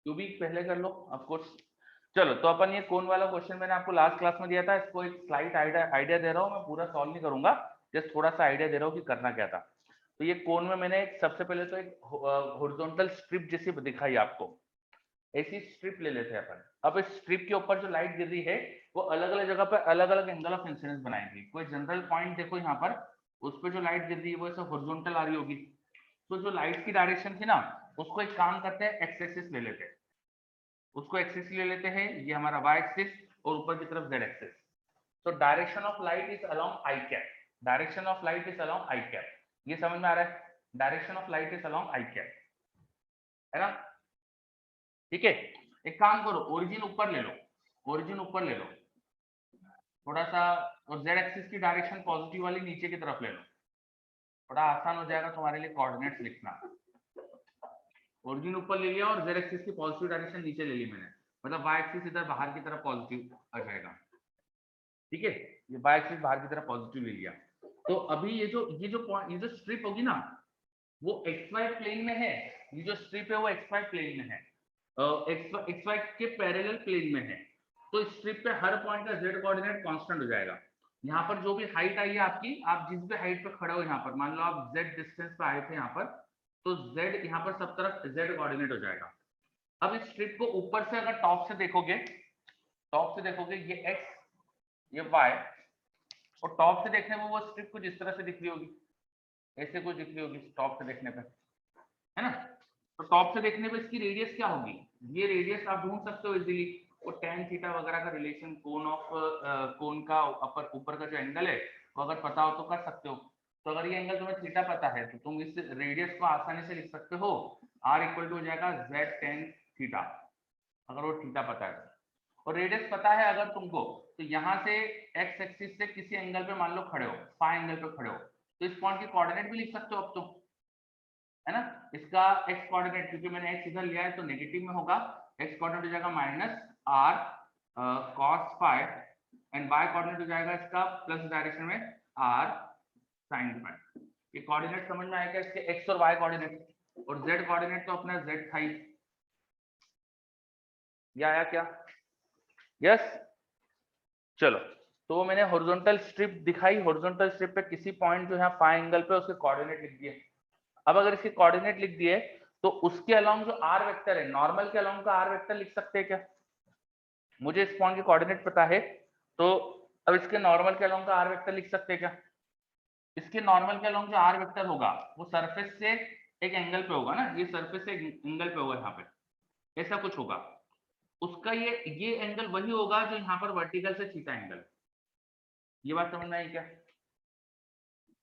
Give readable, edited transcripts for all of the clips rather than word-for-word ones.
Cubic पहले कर लो of course. चलो तो अपन ये कोन वाला क्वेश्चन मैंने आपको लास्ट क्लास में दिया था, इसको एक स्लाइट आइडिया दे रहा हूँ, मैं पूरा सॉल्व नहीं करूंगा, जस्ट थोड़ा सा आइडिया दे रहा हूँ कि करना क्या था। तो ये कोन में मैंने सबसे पहले तो एक हॉरिजॉन्टल स्ट्रिप जैसी दिखाई आपको, ऐसी स्ट्रिप ले लेते हैं अपन। अब इस स्ट्रिप के ऊपर जो लाइट गिर रही है वो अलग अलग जगह पर अलग अलग एंगल ऑफ इंसिडेंस बनाएगी। कोई जनरल पॉइंट देखो यहाँ पर, उस पर जो लाइट गिर रही है वो ऐसे हॉरिजॉन्टल आ रही होगी, तो जो लाइट की डायरेक्शन थी ना, उसको एक काम करते हैं एक्स एक्सिस ले लेते हैं, उसको एक्सिस ले लेते हैं, ये हमारा वाई एक्सिस और ऊपर की तरफ जेड एक्सिस। तो direction of light is along I cap, direction of light is along I cap, ये समझ में आ रहा है? Direction of light is along I cap, है ना? ठीक है, एक काम करो, ओरिजिन ऊपर ले लो, ओरिजिन ऊपर ले लो थोड़ा सा, और जेड एक्सिस की डायरेक्शन पॉजिटिव वाली नीचे की तरफ ले लो, थोड़ा आसान हो जाएगा तुम्हारे लिए कोऑर्डिनेट्स लिखना। ओरिजिन ऊपर ले लिया और जेड एक्सिस की पॉजिटिव डायरेक्शन नीचे ले ली मैंने, मतलब वाई एक्सिस इधर बाहर की तरफ पॉजिटिव आ जाएगा। ठीक है, ये वाई एक्सिस बाहर की तरफ पॉजिटिव ले लिया। तो अभी ये जो स्ट्रिप होगी ना, वो एक्स वाई प्लेन में है, ये जो स्ट्रिप है वो एक्स वाई प्लेन में है, एक्स वाई के पैरेलल प्लेन में है। तो स्ट्रिप पे हर पॉइंट का जेड कोऑर्डिनेट कांस्टेंट हो जाएगा। यहाँ पर जो भी हाइट आई है आपकी, आप जिस भी हाइट पे खड़े हो, यहाँ पर मान लो आप जेड डिस्टेंस पे आए थे यहाँ पर, तो जेड यहाँ पर सब तरफ जेड कोऑर्डिनेट हो जाएगा। अब इस स्ट्रिप को ऊपर से अगर टॉप से देखोगे, टॉप से देखोगे ये एक्स ये वाई, और टॉप से देखने में वो स्ट्रिप कुछ इस तरह से दिख रही होगी, ऐसे कुछ दिख रही होगी टॉप से देखने पे, है ना? तो टॉप से देखने पे इसकी रेडियस क्या होगी, ये रेडियस आप ढूंढ सकते हो इजीली, वो tan थीटा वगैरह का रिलेशन, कोन ऑफ कोन का अपर ऊपर का जो एंगल है वो अगर पता हो तो कर सकते हो। तो अगर ये एंगल तुम्हें थीटा पता है तो तुम इस रेडियस को आसानी से लिख सकते हो, r इक्वल टू हो जाएगा z tan थीटा, अगर वो थीटा पता है। और रेडियस पता है अगर तुमको, तो यहाँ से x एक्सिस से किसी एंगल पे मान लो खड़े हो, फाई एंगल पे खड़े हो, तो इस पॉइंट के कोऑर्डिनेट भी लिख सकते हो अब तुम, है ना? इसका x कोऑर्डिनेट, क्योंकि मैंने x इधर लिया है तो नेगेटिव में होगा, x कोऑर्डिनेट हो जाएगा minus r cos phi, and y coordinate हो जाएगा इसका प्लस डायरेक्शन में r sin फाई। ये कोऑर्डिनेट समझ में आएगा इसके, x और y कोऑर्डिनेट, और z कोऑर्डिनेट तो अपना z था ही। ये आया क्या? यस। चलो, तो वो मैंने हॉरिजॉन्टल स्ट्रिप दिखाई, हॉरिजॉन्टल स्ट्रिप पे किसी पॉइंट जो है फाई एंगल पे उसके कोऑर्डिनेट लिख दिए। अब अगर इसके कोऑर्डिनेट लिख दिए तो उसके अलोंग जो आर वेक्टर है, नॉर्मल के अलोंग का आर वेक्टर लिख सकते हैं क्या? मुझे इस पॉइंट के कोऑर्डिनेट पता है, तो अब इसके नॉर्मल के अलोंग का आर वेक्टर लिख सकते हैं क्या? इसके नॉर्मल के अलोंग जो आर वेक्टर होगा वो सरफेस से एक एंगल पे होगा ना, ये सरफेस से एक एंगल पे होगा, यहाँ पे ऐसा कुछ होगा, उसका ये एंगल वही होगा जो यहाँ पर वर्टिकल से थीटा एंगल। ये बात समझ में आई क्या?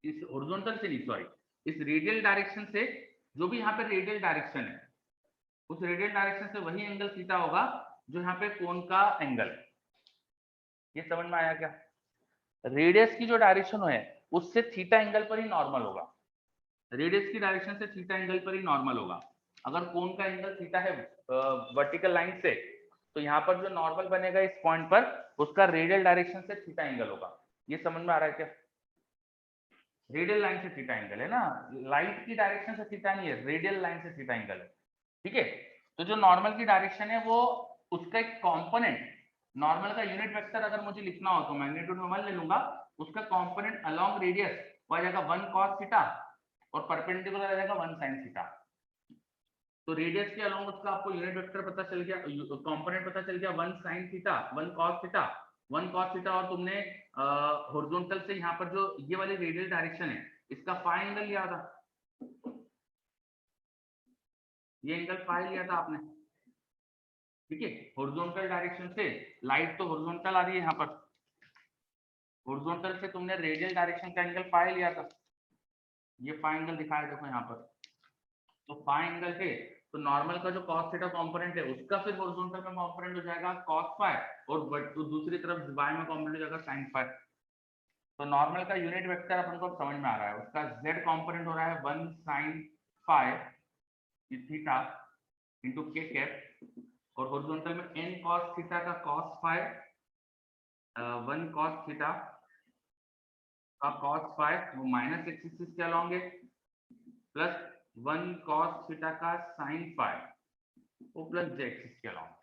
इस हॉरिजॉन्टल से नहीं, सॉरी, इस रेडियल डायरेक्शन से, जो भी यहाँ पे रेडियल डायरेक्शन है, उस रेडियल डायरेक्शन से वही एंगल थीटा होगा जो यहाँ पे कोन का एंगल है। ये समझ में आया क्या? रेडियस की जो डायरेक्शन है उससे थीटा एंगल पर ही नॉर्मल होगा, रेडियस की डायरेक्शन से थीटा एंगल पर ही नॉर्मल होगा। अगर कोन का एंगल थीटा है वर्टिकल लाइन से, तो यहाँ पर जो नॉर्मल बनेगा इस पॉइंट पर, उसका रेडियल डायरेक्शन से थीटा एंगल होगा। ये समझ में आ रहा है क्या? रेडियल लाइन से थीटा एंगल है ना, लाइट की डायरेक्शन से थीटा नहीं है, रेडियल लाइन से थीटा एंगल है। ठीक है, तो जो नॉर्मल की डायरेक्शन है वो, उसका एक कंपोनेंट, नॉर्मल का यूनिट वेक्टर अगर मुझे लिखना हो तो मैग्नीट्यूड में 1 ले लूंगा, उसका कंपोनेंट अलोंग रेडियस वो आ जाएगा 1 cos थीटा, और परपेंडिकुलर आ जाएगा 1 sin थीटा। तो रेडियस के अलोंग उसका आपको यूनिट वेक्टर पता चल गया, कंपोनेंट पता चल गया 1 sin theta 1 cos theta 1 cos theta, और तुमने हॉरिजॉन्टल से यहाँ पर जो ये वाली रेडियल डायरेक्शन है इसका फाई एंगल लिया था, ये एंगल फाई लिया था आपने। ठीक है, हॉरिजॉन्टल डायरेक्शन से लाइट तो हॉरिजॉन्टल आ रही है यहाँ पर, हॉरिजॉन्टल से तुमने रेडियल डायरेक्शन का एंगल फाई लिया था, ये फाई एंगल दिखाया देखो यहाँ पर। तो फाई एंगल है, तो नॉर्मल का जो cos थीटा कंपोनेंट है उसका फिर हॉरिजॉन्टल में कंपोनेंट हो जाएगा cos फाई, और तो दूसरी तरफ y में कंपोनेंट हो जाएगा sin फाई। तो नॉर्मल का यूनिट वेक्टर अपन को समझ में आ रहा है, उसका z कंपोनेंट हो रहा है 1 sin फाई थीटा इंटू के कैप, और हॉरिजॉन्टल में n cos थीटा का cos फाई 1 cos थीटा का cos फाई, वो माइनस एक्सिस के अलोंग है, प्लस 1 cos थीटा का sin फाई वो प्लस z एक्सिस के अलॉन्ग,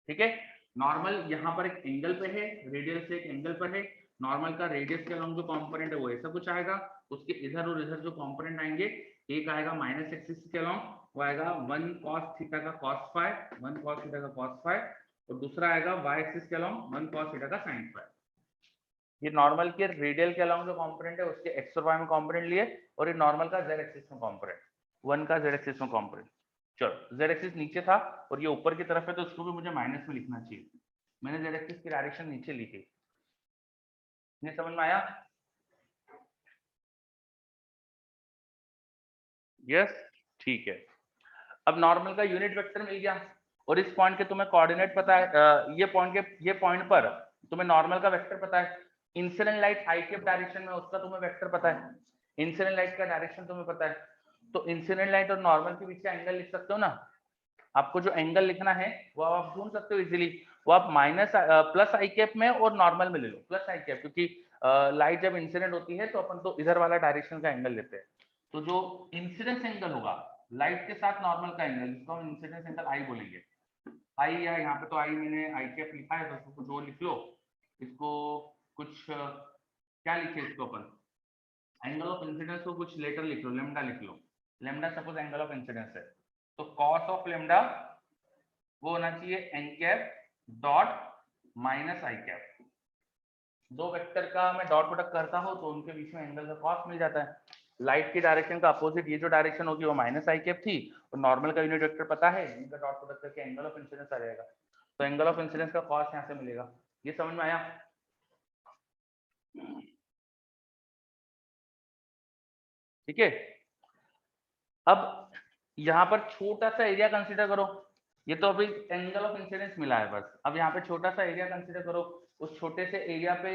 ठीक है। नॉर्मल यहाँ पर एक एंगल पे है, रेडियल से एक एंगल पर है, नॉर्मल का रेडियस के अलॉन्ग जो कंपोनेंट है वो ऐसा कुछ आएगा, उसके इधर और इधर जो कंपोनेंट आएंगे, एक आएगा माइनस एक्सिस के अलॉन्ग, वो आएगा 1 cos थीटा का cos फाई, 1 cos थीटा का cos फाई, और दूसरा आएगा y एक्सिस के अलॉन्ग 1 cos थीटा का sin फाई। ये नॉर्मल के रेडियल के अलॉन्ग जो कंपोनेंट है उसके एक्स और वाई में कंपोनेंट लिए, और ये नॉर्मल का z एक्सिस में कंपोनेंट, 1 का z एक्सिस में कंपोनेंट। चलो z एक्सिस नीचे था और ये ऊपर की तरफ है, तो उसको भी मुझे माइनस में लिखना चाहिए। मैंने z एक्सिस की डायरेक्शन नीचे ली थी, ये समझ में आया? यस, ठीक है। अब नॉर्मल का यूनिट वेक्टर मिल गया, और इस पॉइंट के तुम्हें कोऑर्डिनेट पता है, ये पॉइंट पर तुम्हें नॉर्मल का वेक्टर पता है, इंसिडेंट लाइट आई कैप डायरेक्शन में उसका तुम्हें वेक्टर पता है, इंसिडेंट लाइट का डायरेक्शन तुम्हें पता है, तो इंसिडेंट लाइट और नॉर्मल के बीच का एंगल लिख सकते हो ना। आपको जो एंगल लिखना है वो आप ढूंढ सकते हो इजीली, वो आप माइनस प्लस आई कैप में और नॉर्मल में ले लो, प्लस आई कैप, क्योंकि लाइट जब इंसिडेंट होती है तो अपन तो इधर वाला डायरेक्शन का एंगल लेते हैं। तो जो इंसिडेंस एंगल होगा लाइट के साथ नॉर्मल का एंगल, जिसको हम इंसिडेंस एंगल आई बोलेंगे, आई, या यहाँ पे तो आई मैंने आई कैप लिखा है, तो कुछ और लिख लो, इसको कुछ क्या लिखे इसको अपन, एंगल ऑफ इंसिडेंस को कुछ लेटर लिख लो, लेमडा लिख लो, lambda suppose angle of incidence है, तो कॉस ऑफ लेमडा वो होना चाहिए n cap dot minus i cap. दो वेक्टर का मैं डॉट प्रोडक्ट करता हूँ तो उनके बीच में एंगल का कॉस मिल जाता है। लाइट की डायरेक्शन का अपोजिट ये जो डायरेक्शन होगी वो माइनस आई कैप थी, और नॉर्मल का यूनिट वेक्टर पता है, इनका डॉट प्रोडक्ट करके एंगल ऑफ इंसिडेंस आ जाएगा, तो एंगल ऑफ इंसिडेंस का कॉस यहाँ से मिलेगा। ये समझ में आया? ठीक है। अब यहाँ पर छोटा सा एरिया कंसीडर करो, ये तो अभी एंगल ऑफ इंसिडेंस मिला है बस, अब यहाँ पे छोटा सा एरिया कंसीडर करो, उस छोटे से एरिया पे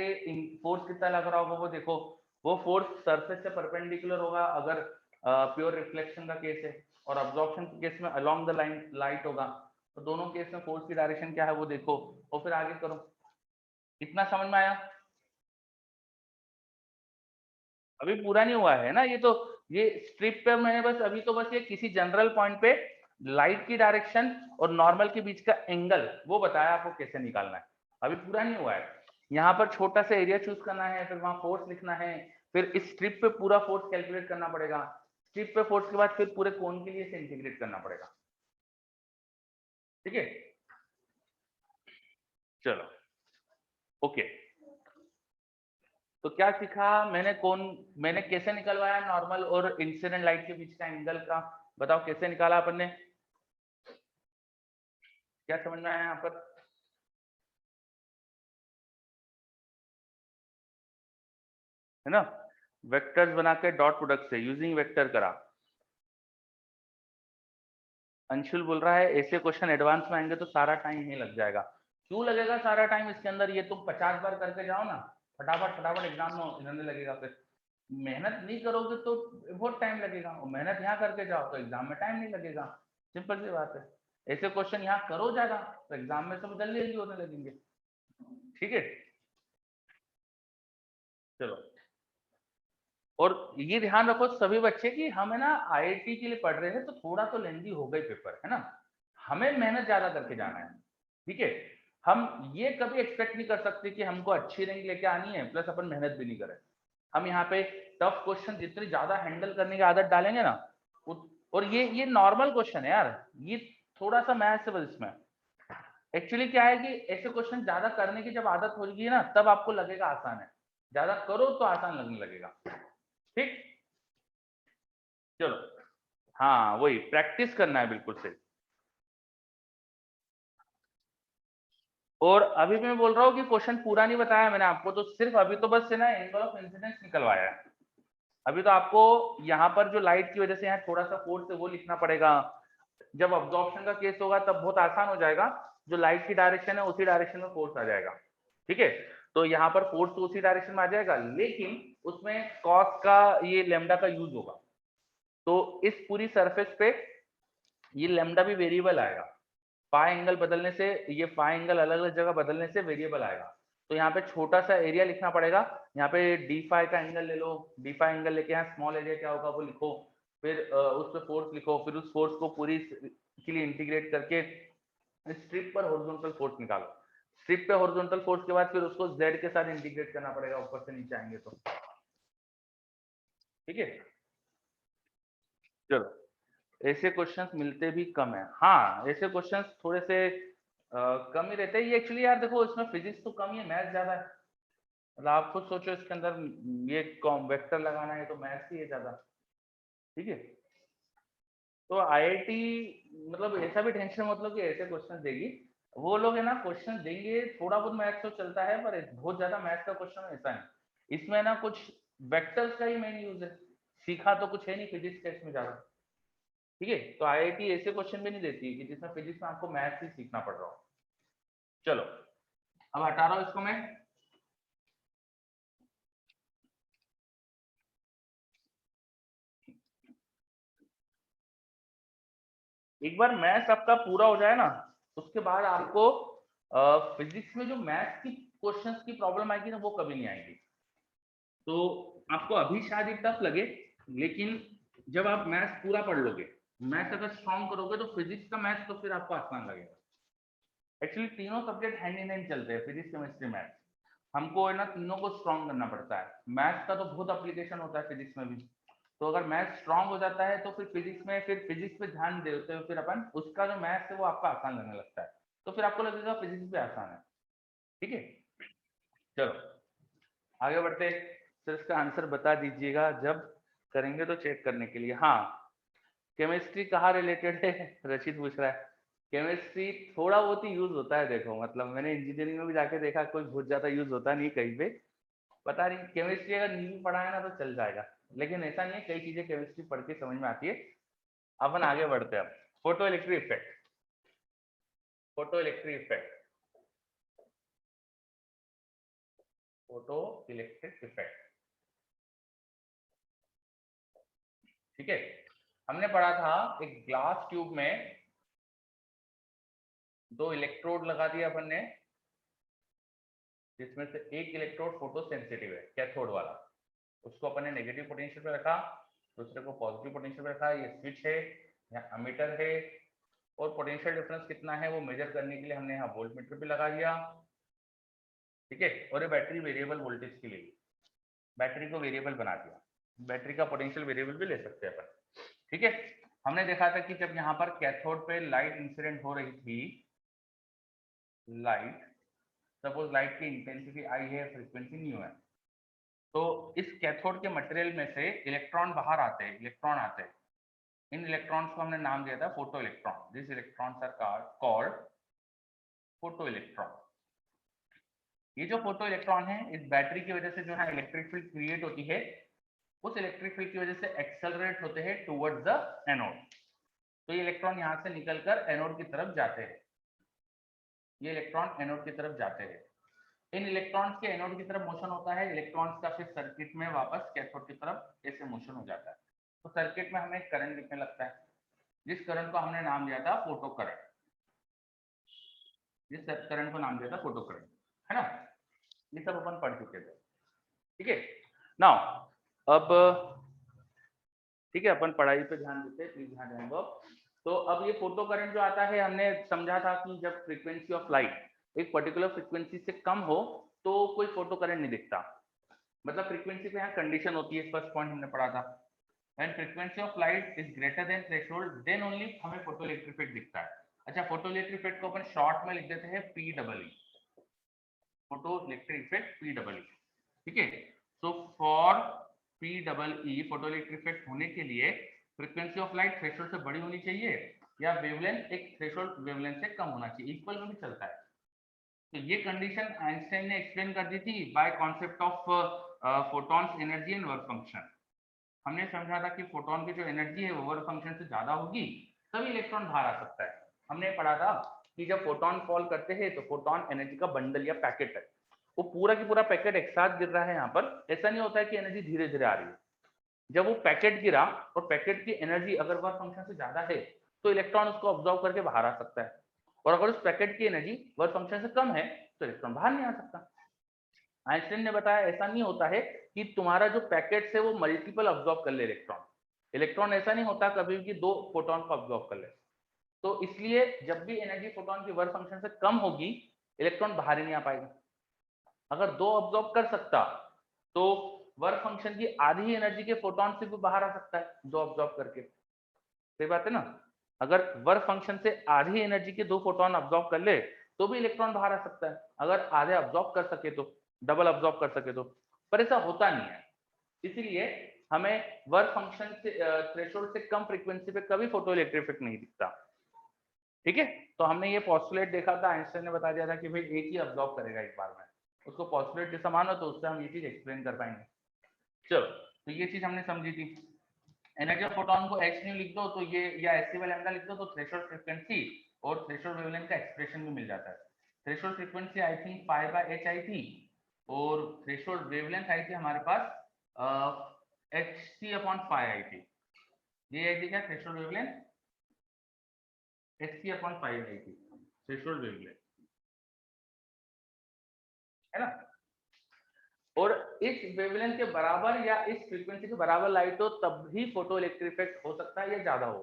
फोर्स कितना लग रहा होगा वो देखो, वो फोर्स सरफेस से परपेंडिकुलर होगा अगर प्योर रिफ्लेक्शन का केस है, और अब्जॉर्प्शन के केस में अलोंग द लाइन लाइट होगा, तो दोनों केस में फोर्स की डायरेक्शन क्या है वो देखो, और फिर आगे करो। इतना समझ में आया? अभी पूरा नहीं हुआ है ना, ये स्ट्रिप पे मैंने बस अभी तो बस ये किसी जनरल पॉइंट पे लाइट की डायरेक्शन और नॉर्मल के बीच का एंगल वो बताया आपको कैसे निकालना है, अभी पूरा नहीं हुआ है। यहाँ पर छोटा सा एरिया चूज करना है, फिर वहां फोर्स लिखना है, फिर इस स्ट्रिप पे पूरा फोर्स कैलकुलेट करना पड़ेगा, स्ट्रिप पे फोर्स के बाद फिर पूरे कोन के लिए इसे इंटीग्रेट करना पड़ेगा। ठीक है, चलो ओके। तो क्या सीखा मैंने कैसे निकलवाया नॉर्मल और इंसिडेंट लाइट के बीच का एंगल का, बताओ कैसे निकाला अपन ने, क्या समझ में आया यहाँ पर? है ना, वेक्टर्स बना के डॉट प्रोडक्ट से यूजिंग वेक्टर करा। अंशुल बोल रहा है ऐसे क्वेश्चन एडवांस में आएंगे तो सारा टाइम ही लग जाएगा। क्यों लगेगा सारा टाइम इसके अंदर, ये तुम 50 बार करके जाओ ना, फटाफट फटाफट एग्जाम में इन्होंने लगेगा, फिर मेहनत नहीं करोगे तो बहुत टाइम लगेगा, और मेहनत यहाँ करके जाओ तो एग्जाम में टाइम नहीं लगेगा, सिंपल सी बात है। ऐसे क्वेश्चन यहाँ करो ज्यादा तो एग्जाम में सब जल्दी जल्दी होने लगेंगे। ठीक है, चलो। और ये ध्यान रखो सभी बच्चे कि हम है ना आईआईटी के लिए पढ़ रहे हैं तो थोड़ा तो लेंदी हो गई पेपर, है ना, हमें मेहनत ज्यादा करके जाना है। ठीक है, हम ये कभी एक्सपेक्ट नहीं कर सकते कि हमको अच्छी रैंक लेके आनी है प्लस अपन मेहनत भी नहीं करें। हम यहाँ पे टफ क्वेश्चन जितनी ज्यादा हैंडल करने की आदत डालेंगे ना, और ये नॉर्मल क्वेश्चन है यार, ये थोड़ा सा मैथ्स है बस इसमें। एक्चुअली क्या है कि ऐसे क्वेश्चन ज्यादा करने की जब आदत होगी ना तब आपको लगेगा आसान है, ज्यादा करो तो आसान लगने लगेगा। ठीक, चलो, हाँ वही प्रैक्टिस करना है बिल्कुल सही। और अभी मैं बोल रहा हूँ कि क्वेश्चन पूरा नहीं बताया मैंने आपको, तो सिर्फ अभी तो बस है ना एंगल ऑफ इंसिडेंस निकलवाया है। अभी तो आपको यहाँ पर जो लाइट की वजह से यहाँ थोड़ा सा फोर्स है वो लिखना पड़ेगा, जब अब्जॉर्प्शन का केस होगा तब बहुत आसान हो जाएगा, जो लाइट की डायरेक्शन है उसी डायरेक्शन में फोर्स आ जाएगा। ठीक है, तो यहाँ पर फोर्स तो उसी डायरेक्शन में आ जाएगा, लेकिन उसमें कॉस का ये लेमडा का यूज होगा, तो इस पूरी सरफेस पे ये लेमडा भी वेरिएबल आएगा, फाई एंगल बदलने से, ये फाई एंगल अलग अलग जगह बदलने से वेरिएबल आएगा, तो यहाँ पे छोटा सा एरिया लिखना पड़ेगा, यहाँ पे डी फाई का एंगल ले लो, डी फाई एंगल लेके यहाँ स्मॉल एरिया क्या होगा वो लिखो, फिर उस पर फोर्स लिखो, फिर उस फोर्स को पूरी के लिए इंटीग्रेट करके स्ट्रिप पर हॉरिजॉन्टल फोर्स निकालो। स्ट्रिप पे हॉरिजॉन्टल फोर्स के बाद फिर उसको z के साथ इंटीग्रेट करना पड़ेगा ऊपर से नीचे आएंगे तो। ठीक है, चलो ऐसे क्वेश्चंस मिलते भी कम है। हाँ, ऐसे क्वेश्चंस थोड़े से कम ही रहते हैं। ये एक्चुअली यार देखो, इसमें फिजिक्स तो कम ही है, मैथ ज्यादा है। मतलब आप खुद सोचो, इसके अंदर ये वेक्टर लगाना है तो मैथ्स ही है ज्यादा। ठीक है, तो आईआईटी मतलब ऐसा भी टेंशन मतलब कि ऐसे क्वेश्चन देगी, वो लोग है ना क्वेश्चन देंगे, थोड़ा बहुत मैथ्स तो चलता है पर बहुत ज्यादा मैथ्स का क्वेश्चन ऐसा है। इसमें ना कुछ वेक्टर्स का ही मेन यूज है, सीखा तो कुछ है नहीं फिजिक्स का इसमें ज्यादा। ठीक है, तो आईआईटी ऐसे क्वेश्चन भी नहीं देती है कि जिसमें फिजिक्स में आपको मैथ्स ही सीखना पड़ रहा हो। चलो अब हटा रहा हूं इसको मैं। एक बार मैथ्स आपका पूरा हो जाए ना, उसके बाद आपको फिजिक्स में जो मैथ्स की क्वेश्चंस की प्रॉब्लम आएगी ना, वो कभी नहीं आएगी। तो आपको अभी शायद ही टफ लगे, लेकिन जब आप मैथ्स पूरा पढ़ लोगे, मैथ्स अगर स्ट्रॉन्ग करोगे, तो फिजिक्स का मैथ्स तो फिर आपको आसान लगेगा। एक्चुअली तीनों सब्जेक्ट हैंड इन हैंड चलते हैं, फिजिक्स केमिस्ट्री मैथ्स। हमको है ना तीनों को स्ट्रॉन्ग करना पड़ता है। मैथ्स का तो बहुत एप्लीकेशन होता है फिजिक्स में भी, तो अगर मैथ्स स्ट्रॉन्ग हो जाता है तो फिर फिजिक्स में, फिर फिजिक्स पे ध्यान देते हो, फिर अपन उसका जो मैथ्स है वो आपका आसान लगने लगता है, तो फिर आपको लगेगा फिजिक्स भी आसान है। ठीक है, चलो आगे बढ़ते। सर इसका आंसर बता दीजिएगा, जब करेंगे तो चेक करने के लिए। हाँ, केमिस्ट्री कहाँ रिलेटेड है रशीद पूछ रहा है। केमिस्ट्री थोड़ा बहुत ही यूज होता है, देखो मतलब मैंने इंजीनियरिंग में भी जाके देखा, कोई बहुत ज्यादा यूज होता नहीं कहीं पे। पता नहीं, केमिस्ट्री अगर नहीं भी पढ़ा है ना तो चल जाएगा, लेकिन ऐसा नहीं है, कई चीजें केमिस्ट्री पढ़ के समझ में आती है। अपन आगे बढ़ते हैं। Photo electric effect, photo electric effect, photo electric effect. ठीक है, हमने पढ़ा था एक ग्लास ट्यूब में दो इलेक्ट्रोड लगा दिया अपन ने, जिसमें से एक इलेक्ट्रोड फोटो सेंसिटिव है, कैथोड वाला, उसको अपन ने नेगेटिव पोटेंशियल पे रखा, दूसरे को पॉजिटिव पोटेंशियल पे रखा। ये स्विच है, यहाँ अमीटर है, और पोटेंशियल डिफरेंस कितना है वो मेजर करने के लिए हमने यहाँ वोल्टमीटर भी लगा दिया। ठीक है, और ये बैटरी वेरिएबल वोल्टेज के लिए, बैटरी को वेरिएबल बना दिया। बैटरी का पोटेंशियल वेरिएबल भी ले सकते हैं अपन। ठीक है, हमने देखा था कि जब यहाँ पर कैथोड पे लाइट इंसिडेंट हो रही थी, लाइट, सपोज लाइट की इंटेंसिटी आई है, फ्रीक्वेंसी न्यू है, तो इस कैथोड के मटेरियल में से इलेक्ट्रॉन बाहर आते हैं, इलेक्ट्रॉन आते हैं। इन इलेक्ट्रॉन्स को हमने नाम दिया था photo electron. This electrons are called photo electron. ये जो फोटो इलेक्ट्रॉन है, इस बैटरी की वजह से जो है इलेक्ट्रिक फील्ड क्रिएट होती है, उस इलेक्ट्रिक फील्ड की वजह से एक्सेलरेट होते हैं टुवर्ड्स द एनोड। तो ये इलेक्ट्रॉन यहाँ से निकलकर एनोड की तरफ जाते हैं, ये इलेक्ट्रॉन एनोड की तरफ जाते हैं। इन इलेक्ट्रॉन्स के एनोड की तरफ मोशन होता है, इलेक्ट्रॉन्स का फिर सर्किट में वापस कैथोड की तरफ ऐसे मोशन हो जाता है। तो सर्किट में हमें करंट दिखने लगता है, जिस करंट को हमने नाम दिया था फोटो करंट, जिस करंट को नाम दिया था फोटो करंट, है ना। ये सब अपन पढ़ चुके थे। ठीक है, नाउ अब ठीक है, अपन पढ़ाई पे ध्यान देते हैं, प्लीज ध्यान देंगे। तो अब ये फोटो करंट जो आता है, हमने समझा था कि जब फ्रीक्वेंसी ऑफ लाइट एक पर्टिकुलर फ्रीक्वेंसी से कम हो तो कोई फोटो करंट नहीं दिखता। मतलब फ्रीक्वेंसी पे यहाँ कंडीशन होती है, फर्स्ट पॉइंट हमने पढ़ा था। When frequency of light is greater than threshold, then only हमें फोटो इलेक्ट्रिक इफेक्ट दिखता है। अच्छा, फोटो इलेक्ट्रिक इफेक्ट को अपन शॉर्ट में लिख देते हैं PEE, photo electric effect PEE। ठीक है, so for PEE, photo electric effect होने के लिए फ्रीक्वेंसी ऑफ लाइट थ्रेशोल्ड से बड़ी होनी चाहिए, या वेवलेंथ एक थ्रेशोल्ड वेवलेंथ से कम होना चाहिए, इक्वल में भी चलता है। तो ये कंडीशन आइंस्टाइन ने एक्सप्लेन कर दी थी by concept of photons energy and work function. हमने समझा था कि फोटोन की जो एनर्जी है वो वर्क फंक्शन से ज्यादा होगी, तभी इलेक्ट्रॉन बाहर आ सकता है। हमने पढ़ा था कि जब फोटोन फॉल करते हैं तो फोटोन एनर्जी का बंडल या पैकेट है, वो पूरा की पूरा पैकेट एक साथ गिर रहा है यहाँ पर। ऐसा नहीं होता है कि एनर्जी धीरे धीरे आ रही है। जब वो पैकेट गिरा और पैकेट की एनर्जी अगर वर्क फंक्शन से ज्यादा है, तो इलेक्ट्रॉन उसको ऑब्जॉर्व करके बाहर आ सकता है, और अगर उस पैकेट की एनर्जी वर्क फंक्शन से कम है तो इलेक्ट्रॉन बाहर नहीं आ सकता। आइंस्टाइन ने बताया ऐसा नहीं होता है कि तुम्हारा जो पैकेट है वो मल्टीपल ऑब्जॉर्व कर ले इलेक्ट्रॉन। इलेक्ट्रॉन ऐसा नहीं होता कभी भी दो फोटोन को ऑब्जॉर्व कर ले। तो इसलिए जब भी एनर्जी फोटोन की वर्क फंक्शन से कम होगी इलेक्ट्रॉन बाहर ही नहीं आ पाएगा। अगर 2 ऑब्जॉर्ब कर सकता तो वर्क फंक्शन की आधी एनर्जी के फोटोन से भी बाहर आ सकता है 2 ऑब्जॉर्ब करके। सही बात है ना? अगर वर्क फंक्शन से आधी एनर्जी के 2 फोटोन ऑब्जॉर्ब कर ले तो भी इलेक्ट्रॉन बाहर आ सकता है, अगर आधे ऑब्जॉर्ब कर सके तो, डबल ऑब्जॉर्ब कर सके तो। पर ऐसा होता नहीं है, इसीलिए हमें वर्क फंक्शन से थ्रेशोल्ड से कम फ्रीक्वेंसी पे कभी फोटो इलेक्ट्रिक इफेक्ट नहीं दिखता। ठीक है, तो हमने ये पॉस्टुलेट देखा था, आइंस्टाइन ने बता दिया था कि भाई एक ही ऑब्जॉर्ब करेगा एक बार में, उसको पॉस्टुलेट जैसा मानो तो उससे हम ये चीज एक्सप्लेन कर पाएंगे। चलो, तो ये चीज हमने समझी थी। एनर्जी ऑफ फोटोन को h न्यू लिख दो तो ये, या एस बाय लैम्डा लिख दो तो थ्रेशोल्ड फ्रीक्वेंसी और थ्रेशोल्ड वेवलेंथ का एक्सप्रेशन भी मिल जाता है। Threshold frequency I think pi by h आई थी और थ्रेशोल्ड वेवलेंथ आई थी हमारे पास hc/π आई थी। ये आई थी क्या थ्रेशोल्ड वेवलेंथ? hc/π आई थी थ्रेशोल्ड वेवलेंथ, है ना? और इस वेवलेंथ के बराबर या इस फ्रीक्वेंसी के बराबर लाइट हो तब भी फोटो इलेक्ट्रिक इफेक्ट हो सकता है या ज्यादा हो।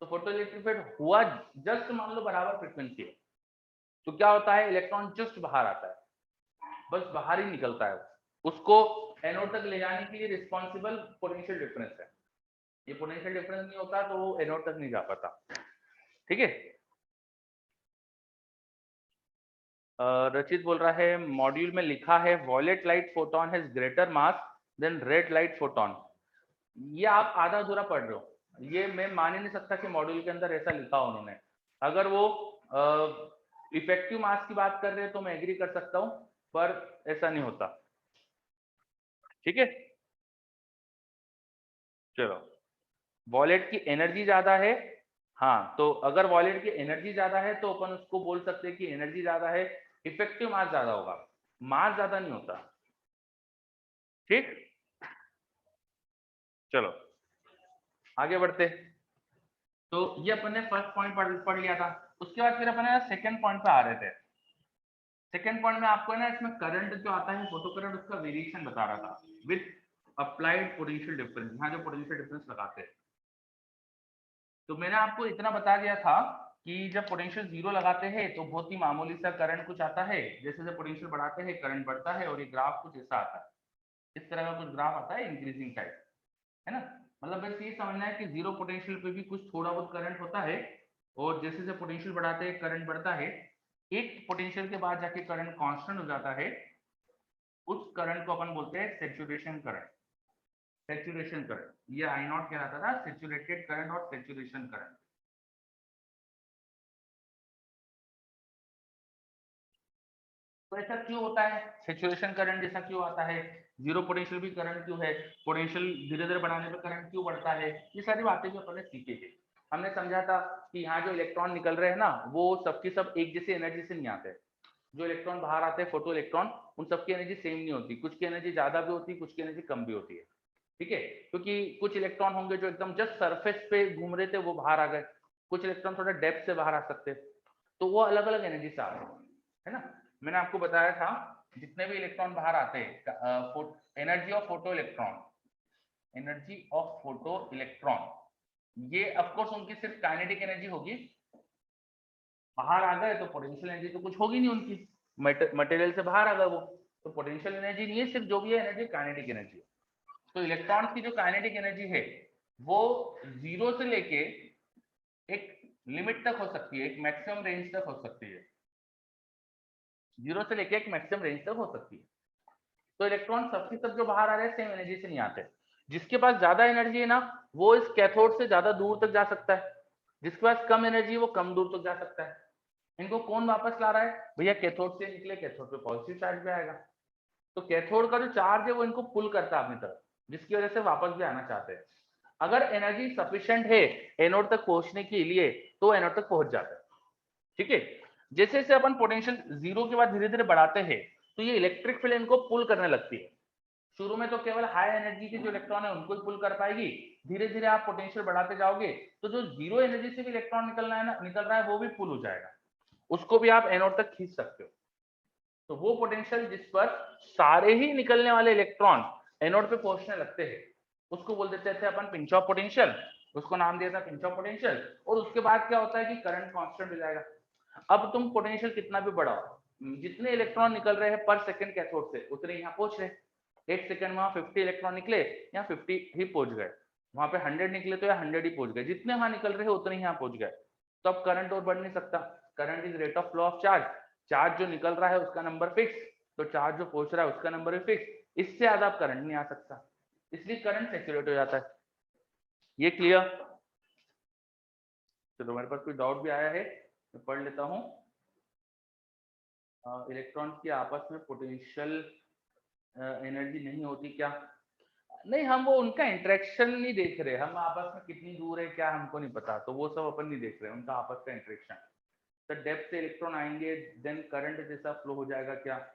तो फोटो इलेक्ट्रिक इफेक्ट हुआ जस्ट मान लो बराबर फ्रीक्वेंसी है तो क्या होता है, इलेक्ट्रॉन जस्ट बाहर आता है, बस बाहर ही निकलता है, उसको एनोड तक ले जाने के लिए रिस्पॉन्सिबल पोटेंशियल डिफरेंस है। ये पोटेंशियल डिफरेंस नहीं होता तो वो एनोड तक नहीं जा पाता। ठीक है, रचित बोल रहा है मॉड्यूल में लिखा है violet light photon has greater mass than red light photon. ये आप आधा अधूरा पढ़ रहे हो, ये मैं मान ही नहीं सकता कि मॉड्यूल के अंदर ऐसा लिखा उन्होंने। अगर वो इफेक्टिव मास की बात कर रहे हैं तो मैं एग्री कर सकता हूं, पर ऐसा नहीं होता। ठीक है, चलो, वॉलेट की एनर्जी ज्यादा है, हाँ, तो अगर वॉलेट की एनर्जी ज्यादा है तो अपन उसको बोल सकते हैं कि एनर्जी ज्यादा है, इफेक्टिव मास ज्यादा होगा, मास ज्यादा नहीं होता। ठीक, चलो आगे बढ़ते। तो ये अपन ने फर्स्ट पॉइंट पढ़ लिया था, उसके बाद फिर अपन सेकंड पॉइंट पे आ रहे थे। सेकंड पॉइंट में आपको ना इसमें करंट जो आता है फोटो करंट, उसका वेरिएशन बता रहा था विद अप्लाइड पोटेंशियल डिफरेंस, यहाँ जो पोटेंशियल डिफरेंस लगाते हैं। तो मैंने आपको इतना बता दिया था कि जब पोटेंशियल जीरो लगाते हैं तो बहुत ही मामूली सा करंट कुछ आता है, जैसे जैसे पोटेंशियल बढ़ाते हैं करंट बढ़ता है और ये ग्राफ कुछ ऐसा आता है, इस तरह का कुछ ग्राफ आता है इंक्रीजिंग टाइप, है ना? मतलब बस ये समझना है कि जीरो पोटेंशियल पे भी कुछ थोड़ा बहुत करंट होता है और जैसे जैसे पोटेंशियल बढ़ाते हैं करंट बढ़ता है, एक पोटेंशियल के बाद जाके करंट कांस्टेंट हो जाता है, उस करंट को अपन बोलते हैं सैचुरेशन करंट। सैचुरेशन करंट, ये आई नॉट कहलाता था, सैचुरेटेड करंट और सैचुरेशन करंट। तो ऐसा क्यों होता है, सैचुरेशन करंट जैसा क्यों आता है, जीरो पोटेंशियल भी करंट क्यों है, पोटेंशियल धीरे धीरे बढ़ाने पर करंट क्यों बढ़ता है, ये सारी बातें भी अपन ने सीखी थी। हमने समझा था कि यहाँ जो इलेक्ट्रॉन निकल रहे हैं ना वो सबकी सब एक जैसी एनर्जी से नहीं आते, जो इलेक्ट्रॉन बाहर आते हैं फोटो इलेक्ट्रॉन, उन सबकी एनर्जी सेम नहीं होती, कुछ की एनर्जी ज्यादा भी होती है, कुछ की एनर्जी कम भी होती है। ठीक है, क्योंकि कुछ इलेक्ट्रॉन होंगे जो एकदम जस्ट सरफेस पे घूम रहे थे वो बाहर आ गए, कुछ इलेक्ट्रॉन थोड़ा डेप्थ से बाहर आ सकते, तो वो अलग अलग एनर्जी से आ रहे हैं, है ना? मैंने आपको बताया था जितने भी इलेक्ट्रॉन बाहर आते हैं, energy of photo electron, energy of photo electron, ये ऑफकोर्स उनकी सिर्फ काइनेटिक एनर्जी होगी, बाहर आ गए तो पोटेंशियल एनर्जी तो कुछ होगी नहीं उनकी, मटेरियल से बाहर आ गए वो, तो पोटेंशियल एनर्जी नहीं है, सिर्फ जो भी है एनर्जी काइनेटिक एनर्जी है। तो इलेक्ट्रॉन की जो काइनेटिक एनर्जी है वो जीरो से लेके एक लिमिट तक हो सकती है, एक मैक्सिमम रेंज तक हो सकती है, जीरो से लेके एक मैक्सिमम रेंज तक हो सकती है। तो इलेक्ट्रॉन सबके सब जो बाहर आ रहे हैं सेम एनर्जी से नहीं आते, जिसके पास ज्यादा एनर्जी है ना वो इस कैथोड से ज्यादा दूर तक जा सकता है, जिसके पास कम एनर्जी है वो कम दूर तक जा सकता है। इनको कौन वापस ला रहा है भैया, कैथोड से निकले, कैथोड पे पॉजिटिव चार्ज भी आएगा, तो कैथोड का जो चार्ज है वो इनको पुल करता है अपनी तरफ, जिसकी वजह से वापस भी आना चाहते हैं। अगर एनर्जी सफिशिएंट है एनोड तक पहुंचने के लिए तो एनोड तक पहुंच जाता है। ठीक है, जैसे जैसे अपन पोटेंशियल जीरो के बाद धीरे धीरे बढ़ाते हैं तो ये इलेक्ट्रिक फील्ड इनको पुल करने लगती है। शुरू में तो केवल हाई एनर्जी के जो इलेक्ट्रॉन है उनको ही पुल कर पाएगी, धीरे धीरे आप पोटेंशियल बढ़ाते जाओगे तो जो जीरो एनर्जी से भी इलेक्ट्रॉन निकलना है ना, निकल रहा है, वो भी पुल हो जाएगा, उसको भी आप एनोड तक खींच सकते हो। तो वो पोटेंशियल जिस पर सारे ही निकलने वाले इलेक्ट्रॉन एनोड पे पहुंचने लगते हैं उसको बोल देते थे अपन पिंच ऑफ पोटेंशियल, उसको नाम दिया था पिंच ऑफ पोटेंशियल। और उसके बाद क्या होता है कि करंट कांस्टेंट हो जाएगा। अब तुम पोटेंशियल कितना भी बढ़ाओ, जितने इलेक्ट्रॉन निकल रहे हैं पर सेकंड कैथोड से उतने यहाँ पहुंच रहे। एक सेकंड में 50 इलेक्ट्रॉन निकले, यहाँ 50 ही पहुंच गए। वहां पे 100 निकले तो यहाँ 100 ही पहुंच गए। जितने वहां निकल रहे हैं उतने यहाँ पहुंच गए। तो अब करंट और बढ़ नहीं सकता। Current is rate of flow of charge. Charge जो निकल रहा है उसका नंबर फिक्स, तो चार्ज जो पहुंच रहा है उसका नंबर भी फिक्स। इससे ज्यादा अब करंट नहीं आ सकता, इसलिए करंट सैचुरेट हो जाता है। ये क्लियर? चलो, मेरे पास कोई डाउट भी आया है, मैं पढ़ लेता हूँ। इलेक्ट्रॉन्स की आपस में पोटेंशियल एनर्जी नहीं होती क्या? नहीं, हम वो उनका इंटरेक्शन नहीं देख रहे, हम आपस में कितनी दूर है क्या हमको नहीं पता, तो वो सब अपन नहीं देख रहे, उनका आपस का इंटरेक्शन। तो डेप्थ से इलेक्ट्रॉन आएंगे, देन करंट जैसा फ्लो हो जाएगा क्या?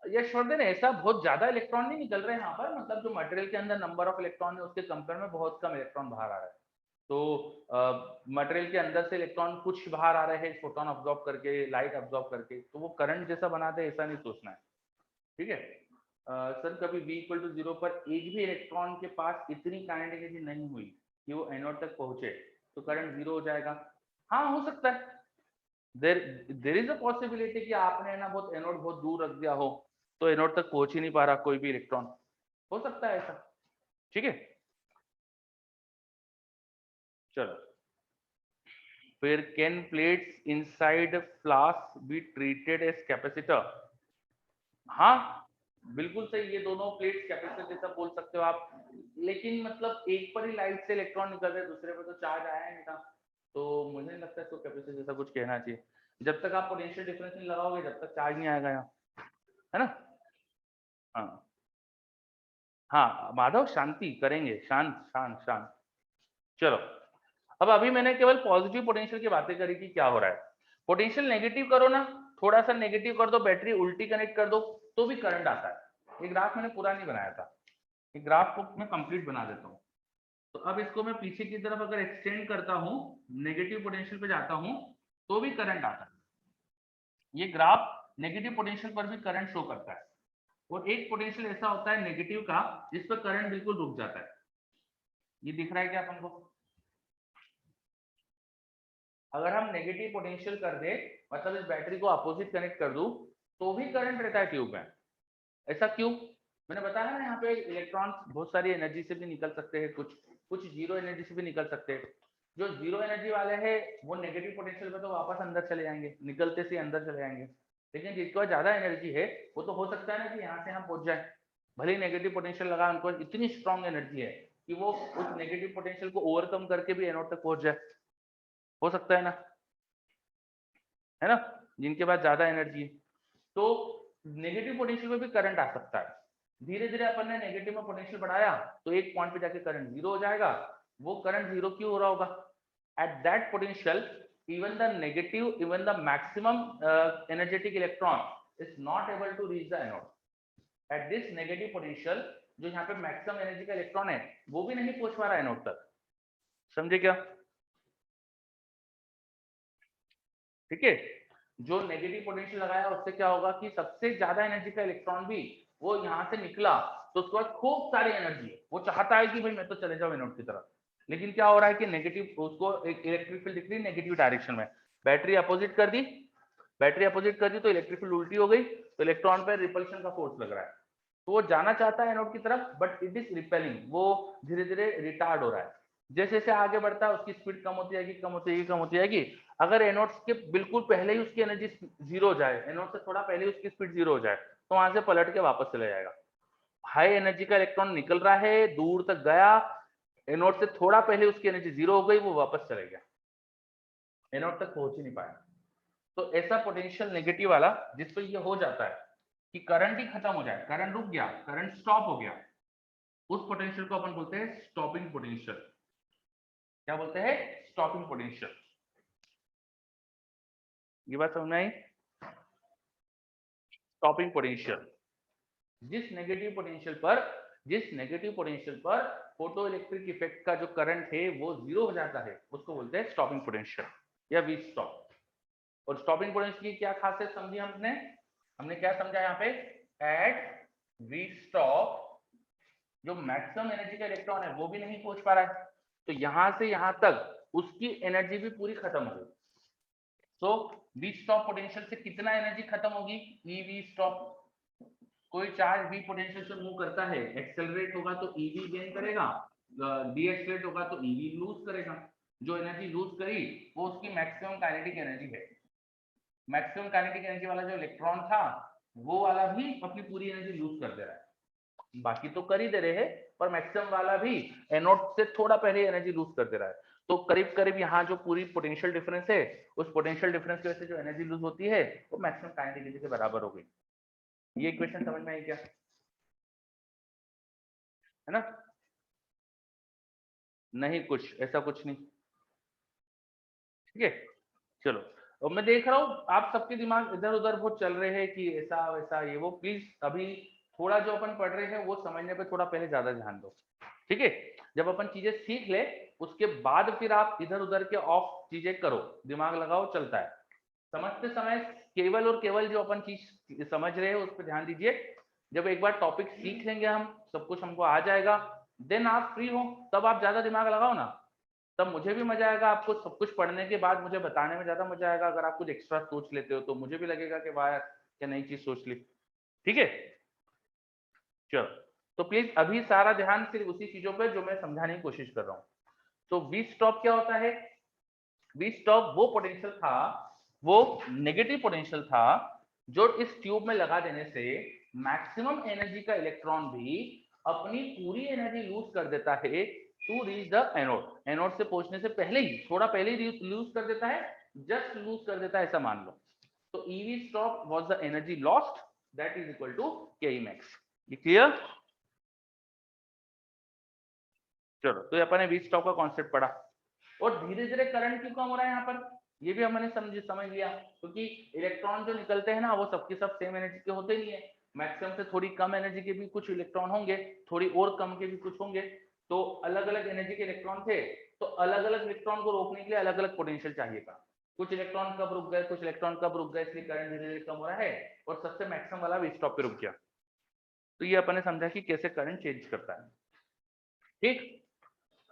यशवर्धन, ऐसा बहुत ज्यादा इलेक्ट्रॉन नहीं निकल रहे हैं यहाँ पर, मतलब जो मटेरियल के अंदर नंबर ऑफ इलेक्ट्रॉन है उसके कंपेयर में बहुत कम इलेक्ट्रॉन बाहर आ रहा है। तो मटेरियल के अंदर से इलेक्ट्रॉन कुछ बाहर आ रहे हैं फोटोन अब्सॉर्ब करके, लाइट अब्सॉर्ब करके, तो वो करंट जैसा बनाते हैं ऐसा नहीं सोचना है। ठीक है सर, कभी v इक्वल टू 0 पर एक भी इलेक्ट्रॉन के पास इतनी काइनेटिक एनर्जी नहीं हुई कि वो एनोड तक पहुंचे तो करंट 0 हो जाएगा? हाँ, हो सकता है। देर इज अ पॉसिबिलिटी कि आपने ना बहुत एनोड बहुत दूर रख दिया हो तो एनोड तक पहुंच ही नहीं पा रहा कोई भी इलेक्ट्रॉन, हो सकता है ऐसा। ठीक है, चलो फिर can plates inside flask be treated as capacitor? हाँ, बिल्कुल सही, ये दोनों प्लेट्स कैपेसिटर जैसा बोल सकते हो आप। लेकिन मतलब एक पर ही लाइट से इलेक्ट्रॉन निकल रहे, दूसरे पर तो चार्ज आया नहीं था, तो मुझे नहीं लगता इसको कैपेसिटर जैसा कुछ कहना चाहिए। जब तक आप पोटेंशियल डिफरेंस नहीं लगाओगे जब तक चार्ज नहीं आएगा यहाँ, है ना? हाँ हाँ माधव, शांति करेंगे, शांत शांत शांत। चलो, अब अभी मैंने केवल पॉजिटिव पोटेंशियल की बातें करी कि क्या हो रहा है। पोटेंशियल नेगेटिव करो ना, थोड़ा सा नेगेटिव कर दो, बैटरी उल्टी कनेक्ट कर दो तो भी करंट आता है। ये ग्राफ मैंने पूरा नहीं बनाया था, ये ग्राफ को मैं कंप्लीट बना देता हूँ। तो अब इसको मैं पीछे की तरफ अगर एक्सटेंड करता हूँ, नेगेटिव पोटेंशियल पे जाता हूँ तो भी करंट आता है। ये ग्राफ नेगेटिव पोटेंशियल पर भी करंट शो करता है। और एक पोटेंशियल ऐसा होता है नेगेटिव का जिस पर करंट बिल्कुल रुक जाता है। ये दिख रहा है क्या अपन को? अगर हम नेगेटिव पोटेंशियल कर दे, मतलब इस बैटरी को अपोजिट कनेक्ट कर दूं, तो भी करंट रहता है ट्यूब में। ऐसा क्यों? मैंने बताया ना, यहाँ पे इलेक्ट्रॉन बहुत सारी एनर्जी से भी निकल सकते हैं, कुछ कुछ जीरो एनर्जी से भी निकल सकते हैं। जो जीरो एनर्जी वाले हैं वो नेगेटिव पोटेंशियल पे तो वापस अंदर चले जाएंगे, निकलते से अंदर चले जाएंगे। लेकिन जिसके पास ज्यादा एनर्जी है वो तो हो सकता है ना कि यहाँ से हम पहुंच जाए, भले ही नेगेटिव पोटेंशियल लगा, उनको इतनी स्ट्रॉन्ग एनर्जी है कि वो उस नेगेटिव पोटेंशियल को ओवरकम करके भी एनोड तक पहुंच जाए। हो सकता है ना, है ना? जिनके पास ज्यादा एनर्जी है तो नेगेटिव पोटेंशियल में भी करंट आ सकता है। धीरे धीरे अपन ने नेगेटिव में पोटेंशियल बढ़ाया तो एक पॉइंट पे जाके करंट 0 हो जाएगा। वो करंट 0 क्यों हो रहा होगा? At that potential even the negative, even the maximum energetic electron is not able to reach the anode. At this negative potential जो यहाँ पे मैक्सिमम एनर्जी का इलेक्ट्रॉन है वो भी नहीं पहुंच पा रहा एनोड तक। समझे क्या? ठीक है, जो नेगेटिव पोटेंशियल लगाया उससे क्या होगा कि सबसे ज्यादा एनर्जी का इलेक्ट्रॉन भी वो यहाँ से निकला तो उसके बाद खूब सारी एनर्जी है, वो चाहता है कि भाई मैं तो चले जाऊं एनोड की तरफ। लेकिन क्या हो रहा है कि नेगेटिव, उसको एक इलेक्ट्रिक फील्ड दिख रही है नेगेटिव डायरेक्शन में, बैटरी अपोजिट कर दी, बैटरी अपोजिट कर दी तो इलेक्ट्रिक फील्ड उल्टी हो गई, तो इलेक्ट्रॉन पर रिपल्शन का फोर्स लग रहा है, तो वो जाना चाहता है एनोड की तरफ बट इट इज रिपेलिंग, वो धीरे धीरे रिटार्ड हो रहा है। जैसे जैसे आगे बढ़ता है उसकी स्पीड कम होती जाएगी, कम होती जाएगी, कम होती जाएगी। अगर एनोड के बिल्कुल पहले ही उसकी एनर्जी 0 हो जाए, एनोड से थोड़ा पहले ही उसकी स्पीड 0 हो जाए, तो वहां से पलट के वापस चले जाएगा। हाई एनर्जी का इलेक्ट्रॉन निकल रहा है, दूर तक गया, एनोड से थोड़ा पहले उसकी एनर्जी 0 हो गई, वो वापस चले गया, एनोड तक पहुंच ही नहीं पाया। तो ऐसा पोटेंशियल नेगेटिव वाला जिस पे ये हो जाता है कि करंट ही खत्म हो जाए, करंट रुक गया, करंट स्टॉप हो गया, उस पोटेंशियल को अपन बोलते हैं स्टॉपिंग पोटेंशियल। क्या बोलते हैं? Stopping potential. ये बात समझ में आई? स्टॉपिंग पोटेंशियल, जिस नेगेटिव पोटेंशियल पर फोटो इलेक्ट्रिक इफेक्ट का जो करंट है वो 0 हो जाता है उसको बोलते हैं स्टॉपिंग पोटेंशियल या वी स्टॉप। और स्टॉपिंग पोटेंशियल की क्या खासियत समझी हमने? हमने क्या समझा यहाँ पे? एट वी स्टॉप जो मैक्सिमम एनर्जी का इलेक्ट्रॉन है वो भी नहीं पहुंच पा रहा है, तो यहां से यहां तक उसकी एनर्जी भी पूरी खत्म हो गई। तो वी स्टॉप पोटेंशियल से कितना एनर्जी खत्म होगी? EV stop. कोई चार्ज वी पोटेंशियल से मूव करता है, एक्सेलरेट होगा तो ईवी गेन करेगा, डीएक्सेलरेट होगा तो ईवी लूज करेगा। जो एनर्जी लूज करी वो उसकी मैक्सिमम काइनेटिक एनर्जी है। मैक्सिमम काइनेटिक एनर्जी वाला जो इलेक्ट्रॉन था वो वाला भी अपनी पूरी एनर्जी लूज कर दे रहा है। बाकी तो कर ही दे रहे हैं, पर मैक्सिमम वाला भी एनोड से थोड़ा पहले एनर्जी लूज कर दे रहा है। तो करीब करीब यहाँ जो पूरी पोटेंशियल डिफरेंस है, उस पोटेंशियल डिफरेंस की वजह से जो एनर्जी लूज होती है वो मैक्सिमम काइनेटिक एनर्जी के बराबर हो गई। ये इक्वेशन समझ में आई क्या? है ना? नहीं, कुछ ऐसा कुछ नहीं। ठीक है, चलो। और मैं देख रहा हूँ आप सबके दिमाग इधर उधर बहुत चल रहे हैं कि ऐसा वैसा ये वो। प्लीज अभी थोड़ा जो अपन पढ़ रहे हैं वो समझने पे थोड़ा पहले ज्यादा ध्यान दो। ठीक है, जब अपन चीजें सीख ले उसके बाद फिर आप इधर उधर के ऑफ चीजें करो, दिमाग लगाओ, चलता है। समझते समय केवल और केवल जो अपन चीज समझ रहे हैं उस पर ध्यान दीजिए। जब एक बार टॉपिक सीख लेंगे हम, सब कुछ हमको आ जाएगा, देन आप फ्री हो, तब आप ज्यादा दिमाग लगाओ ना, तब मुझे भी मजा आएगा। आपको सब कुछ पढ़ने के बाद मुझे बताने में ज्यादा मजा आएगा। अगर आप कुछ एक्स्ट्रा सोच लेते हो तो मुझे भी लगेगा कि वाह यार क्या नई चीज सोच ली। ठीक है, चलो। तो प्लीज अभी सारा ध्यान सिर्फ उसी चीजों पे जो मैं समझाने की कोशिश कर रहा हूँ। तो वी स्टॉप क्या होता है? वी स्टॉप वो पोटेंशियल था, वो नेगेटिव पोटेंशियल था जो इस ट्यूब में लगा देने से मैक्सिमम एनर्जी का इलेक्ट्रॉन भी अपनी पूरी एनर्जी लूज कर देता है to reach the anode. Anode से पहुंचने से पहले ही, थोड़ा पहले ही लूज कर देता है, जस्ट लूज कर देता है, ऐसा मान लो। तो e V stop was the energy lost that is equal to K max. ये क्लियर? चलो, तो अपन ने वी स्टॉप का कॉन्सेप्ट पढ़ा। और धीरे धीरे करंट क्यों कम हो रहा है यहाँ पर, ये भी हमने समझ लिया। क्योंकि इलेक्ट्रॉन जो निकलते हैं ना वो सबके सब सेम एनर्जी के होते नहीं है। मैक्सिमम से थोड़ी कम एनर्जी के भी कुछ इलेक्ट्रॉन होंगे, थोड़ी और कम के भी कुछ होंगे। तो अलग अलग एनर्जी के इलेक्ट्रॉन थे, तो अलग अलग इलेक्ट्रॉन को रोकने के लिए अलग अलग पोटेंशियल चाहिए था। कुछ इलेक्ट्रॉन कब रुक गए, कुछ इलेक्ट्रॉन कब रुक गए, इसलिए करंट धीरे धीरे कम हो रहा है। और सबसे मैक्सिमम वाला वी स्टॉप पे रुक गया। तो ये अपन ने समझा कि कैसे करंट चेंज करता है। ठीक,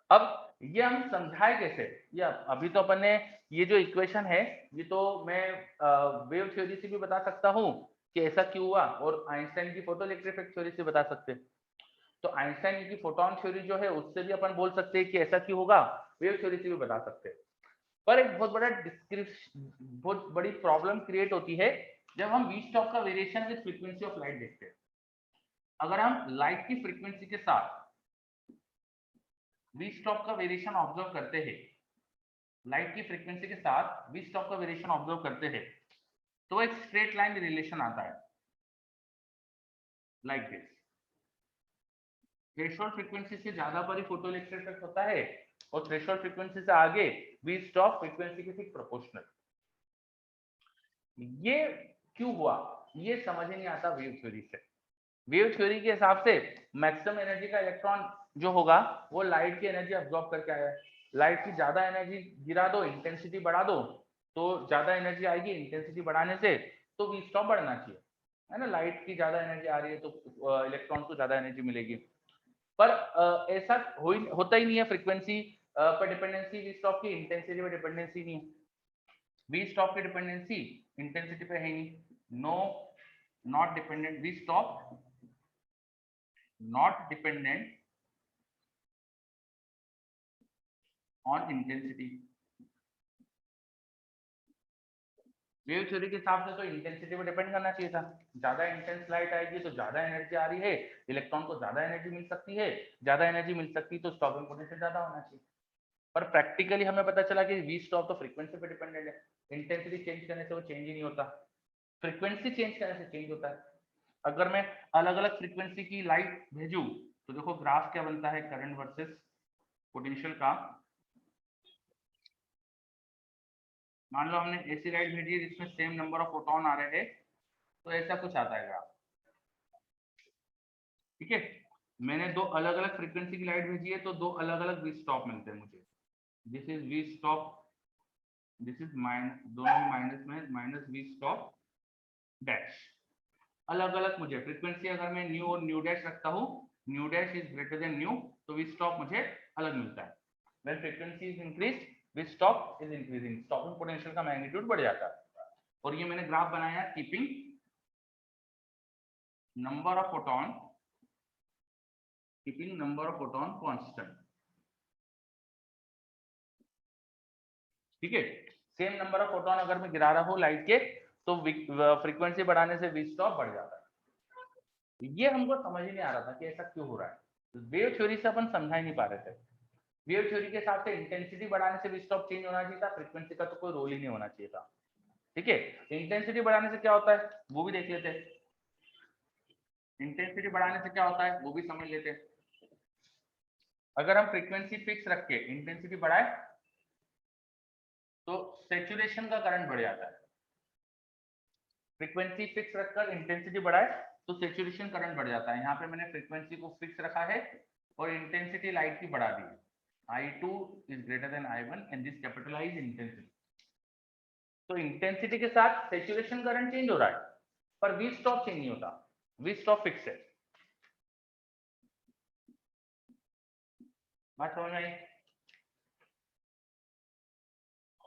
अब ये हम समझाए कैसे? ये अभी तो अपन ने ये जो इक्वेशन है, ये तो मैं वेव थ्योरी से भी बता सकता हूँ कि ऐसा क्यों हुआ, और आइंस्टाइन की फोटो इलेक्ट्रिक इफेक्ट थ्योरी से बता सकते हैं। तो आइंस्टाइन की फोटोन थ्योरी जो है उससे भी अपन बोल सकते हैं कि ऐसा क्यों होगा, वेव थ्योरी से भी बता सकते हैं। पर एक बहुत बड़ा डिस्क्रिप्शन, बहुत बड़ी प्रॉब्लम क्रिएट होती है जब हम वी स्टॉप का variation with frequency of light देखते हैं। अगर हम लाइट की फ्रीक्वेंसी के साथ वी स्टॉप का वेरिएशन ऑब्जर्व करते हैं, लाइट की फ्रीक्वेंसी के साथ वी स्टॉप का वेरिएशन ऑब्जर्व करते हैं, तो एक स्ट्रेट लाइन रिलेशन आता है लाइक दिस। थ्रेशोल्ड फ्रीक्वेंसी से ज्यादा पर ही फोटोइलेक्ट्रिक इफेक्ट होता है, और थ्रेशोल्ड फ्रीक्वेंसी से आगे वी स्टॉप फ्रीक्वेंसी के ठीक प्रोपोर्शनल। ये क्यों हुआ ये समझ ही नहीं आता वेव थ्योरी से। वेव थ्योरी के हिसाब से मैक्सिमम एनर्जी का इलेक्ट्रॉन जो होगा वो लाइट की एनर्जी अब्सॉर्ब करके आया है। लाइट की ज्यादा एनर्जी गिरा दो, इंटेंसिटी बढ़ा दो, तो ज्यादा एनर्जी आएगी। इंटेंसिटी बढ़ाने से तो वी स्टॉप बढ़ना चाहिए, है ना? लाइट की ज्यादा एनर्जी आ रही है तो इलेक्ट्रॉन को ज्यादा एनर्जी मिलेगी। पर ऐसा होता ही नहीं है। फ्रीक्वेंसी पर डिपेंडेंसी वी स्टॉप की, इंटेंसिटी पर डिपेंडेंसी नहीं है। वी स्टॉप की डिपेंडेंसी इंटेंसिटी पे है ही नहीं। No, not dependent, V stop not dependent on intensity। Wave theory के हिसाब से तो इंटेंसिटी पे डिपेंड करना चाहिए था। ज्यादा इंटेंस लाइट आएगी तो ज्यादा एनर्जी आ रही है, इलेक्ट्रॉन को ज्यादा एनर्जी मिल सकती है, ज्यादा एनर्जी मिल सकती है तो स्टॉपिंग पोटेंशियल ज्यादा होना चाहिए। पर प्रैक्टिकली हमें पता चला कि वी स्टॉप तो फ्रीक्वेंसी पे डिपेंडेंट है। इंटेंसिटी चेंज करने से वो चेंज ही नहीं होता, फ्रीक्वेंसी चेंज करने से चेंज होता है। अगर मैं अलग अलग फ्रीक्वेंसी की लाइट भेजूं तो देखो ग्राफ क्या बनता है करंट वर्सेस पोटेंशियल का। मान लो हमने ऐसी लाइट भेजी है जिसमें सेम नंबर ऑफ फोटोन आ रहे हैं, तो ऐसा कुछ आता है ग्राफ। ठीक है, मैंने दो अलग अलग फ्रीक्वेंसी की लाइट भेजी है तो दो अलग अलग वी स्टॉप मिलते हैं मुझे। This is V stop, this is minus, दोनों में माइनस में, माइनस वी स्टॉप डैश। अलग अलग मुझे फ्रीक्वेंसी, अगर मैं न्यू और न्यू डैश रखता हूँ, new dash is greater then new, तो वी स्टॉप मुझे अलग मिलता है। When frequency is increase which stop is increasing, stopping potential का मैग्नीट्यूड बढ़ जाता है। और ये मैंने ग्राफ बनाया keeping number of photon constant, ठीक है। सेम नंबर ऑफ फोटोन अगर मैं गिरा रहा हूँ लाइट के तो फ्रीक्वेंसी बढ़ाने से वी स्टॉप बढ़ जाता है। ये हमको समझ ही नहीं आ रहा था कि ऐसा क्यों हो रहा है। वेव थ्योरी से अपन समझा ही नहीं पा रहे थे। वेव थ्योरी के हिसाब से इंटेंसिटी बढ़ाने से वी स्टॉप चेंज होना चाहिए था, फ्रीक्वेंसी का तो कोई रोल ही नहीं होना चाहिए था, ठीक है। इंटेंसिटी बढ़ाने से क्या होता है वो भी देख लेते हैं। इंटेंसिटी बढ़ाने से क्या होता है वो भी समझ लेते हैं। अगर हम फ्रीक्वेंसी फिक्स रख के इंटेंसिटी बढ़ाए तो सैचुरेशन का करंट बढ़ जाता है। फ्रीक्वेंसी फिक्स रखकर इंटेंसिटी बढ़ाए तो सैचुरेशन करंट बढ़ जाता है। यहाँ पे मैंने फ्रीक्वेंसी को फिक्स रखा है और इंटेंसिटी लाइट की बढ़ा दी है। I2 is greater than I1 and this capitalize intensity। तो इंटेंसिटी के साथ सैचुरेशन करंट चेंज हो रहा है पर वी स्टॉप चेंज नहीं होता, वी स्टॉप फिक्स है। बात समझ में आई?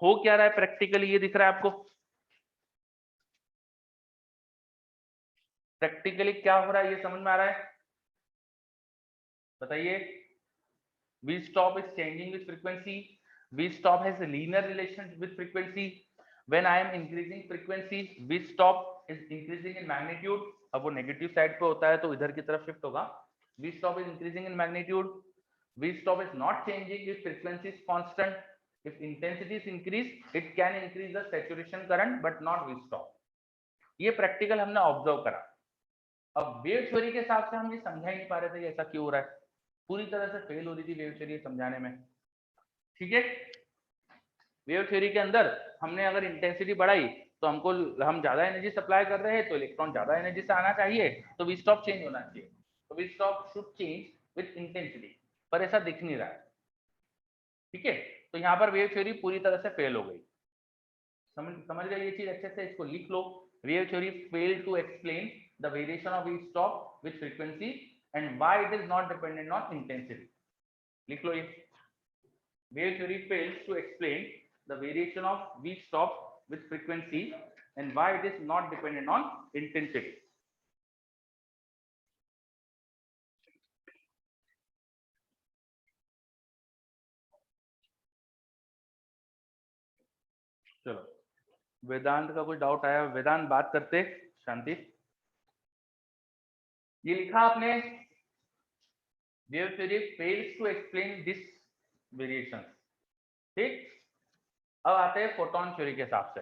हो क्या रहा है प्रैक्टिकली ये दिख रहा है आपको? प्रैक्टिकली क्या हो रहा है ये समझ में आ रहा है? बताइए। V stop is changing with frequency. V stop has a linear relation with frequency. When I am increasing frequency, V stop is increasing in magnitude. अब वो नेगेटिव साइड पे होता है तो इधर की तरफ शिफ्ट होगा। V stop is increasing in magnitude. V stop is not changing if frequency is constant. If intensity is increased, it can increase the saturation current but not V stop. ये practical हमने observe करा। अब wave theory के हिसाब से हम ये समझा ही नहीं पा रहे थे ऐसा क्यों हो रहा है, पूरी तरह से फेल हो रही थी वेव थ्योरी समझाने में, ठीक है। वेव थ्योरी के अंदर हमने अगर इंटेंसिटी बढ़ाई तो हमको हम ज्यादा एनर्जी सप्लाई कर रहे हैं तो इलेक्ट्रॉन ज्यादा एनर्जी से आना चाहिए तो वी स्टॉप चेंज होना चाहिए, तो V stop should change with intensity, पर ऐसा दिख नहीं रहा है, ठीक है। तो यहाँ पर वेव थ्योरी पूरी तरह से फेल हो गई। समझ गए ये चीज अच्छे से, इसको लिख लो। Wave theory fail to explain the variation of V stop with frequency and why it is not dependent on intensity. लिख लो ये। Wave theory fails to explain the variation of V stop with frequency and why it is not dependent on intensity. चलो वेदांत का कोई doubt आया? वेदांत बात करते। शांति। ये लिखा आपने wave theory fails to explain this variation, ठीक। अब आते हैं फोटोन थ्योरी के हिसाब से।